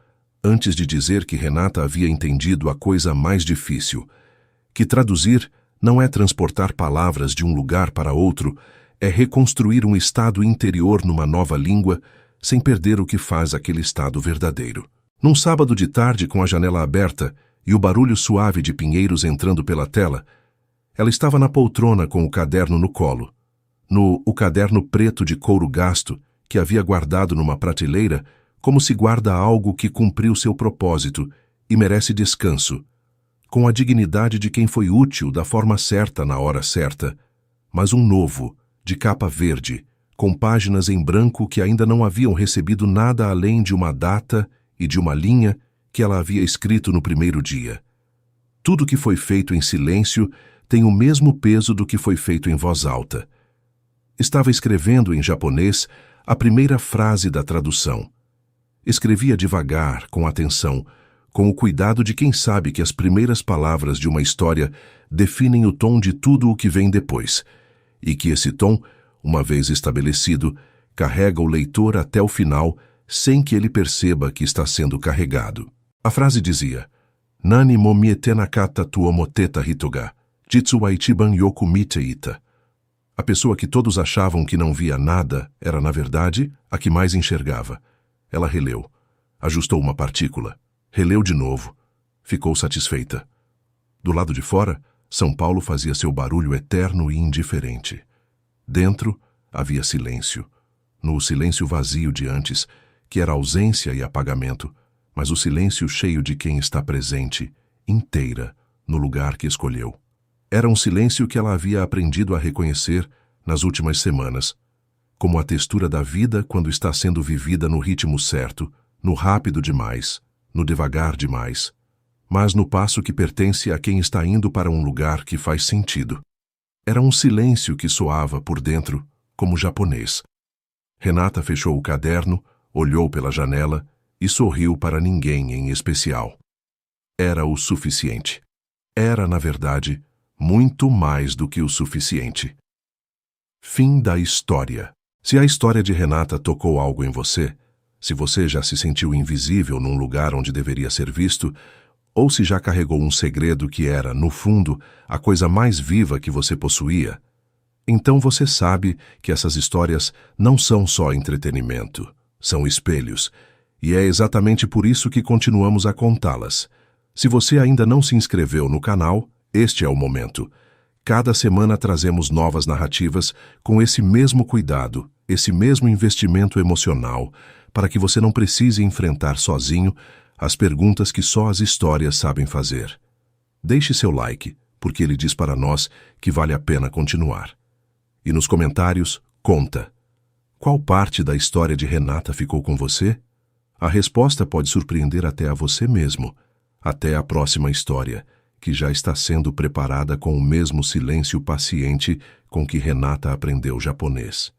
antes de dizer que Renata havia entendido a coisa mais difícil, que traduzir não é transportar palavras de um lugar para outro, é reconstruir um estado interior numa nova língua, sem perder o que faz aquele estado verdadeiro. Num sábado de tarde, com a janela aberta e o barulho suave de pinheiros entrando pela tela, ela estava na poltrona com o caderno no colo. O caderno preto de couro gasto, que havia guardado numa prateleira, como se guarda algo que cumpriu seu propósito e merece descanso, com a dignidade de quem foi útil da forma certa na hora certa, mas um novo, de capa verde, com páginas em branco que ainda não haviam recebido nada além de uma data e de uma linha que ela havia escrito no primeiro dia. Tudo que foi feito em silêncio tem o mesmo peso do que foi feito em voz alta. Estava escrevendo em japonês a primeira frase da tradução. Escrevia devagar, com atenção, com o cuidado de quem sabe que as primeiras palavras de uma história definem o tom de tudo o que vem depois, e que esse tom, uma vez estabelecido, carrega o leitor até o final sem que ele perceba que está sendo carregado. A frase dizia: Nani mo miete nakata tuo moteta hitoga, jitsu wa ichiban yoku mite ita. A pessoa que todos achavam que não via nada era, na verdade, a que mais enxergava. Ela releu, ajustou uma partícula, releu de novo, ficou satisfeita. Do lado de fora, São Paulo fazia seu barulho eterno e indiferente. Dentro, havia silêncio. No silêncio vazio de antes, que era ausência e apagamento, mas o silêncio cheio de quem está presente, inteira, no lugar que escolheu. Era um silêncio que ela havia aprendido a reconhecer nas últimas semanas, como a textura da vida quando está sendo vivida no ritmo certo, no rápido demais, no devagar demais, mas no passo que pertence a quem está indo para um lugar que faz sentido. Era um silêncio que soava por dentro como japonês. Renata fechou o caderno, olhou pela janela e sorriu para ninguém em especial. Era o suficiente. Era, na verdade, muito mais do que o suficiente. Fim da história. Se a história de Renata tocou algo em você, se você já se sentiu invisível num lugar onde deveria ser visto, ou se já carregou um segredo que era, no fundo, a coisa mais viva que você possuía, então você sabe que essas histórias não são só entretenimento, são espelhos, e é exatamente por isso que continuamos a contá-las. Se você ainda não se inscreveu no canal, este é o momento. Cada semana trazemos novas narrativas com esse mesmo cuidado, esse mesmo investimento emocional, para que você não precise enfrentar sozinho as perguntas que só as histórias sabem fazer. Deixe seu like, porque ele diz para nós que vale a pena continuar. E nos comentários, conta. Qual parte da história de Renata ficou com você? A resposta pode surpreender até a você mesmo. Até a próxima história, que já está sendo preparada com o mesmo silêncio paciente com que Renata aprendeu japonês.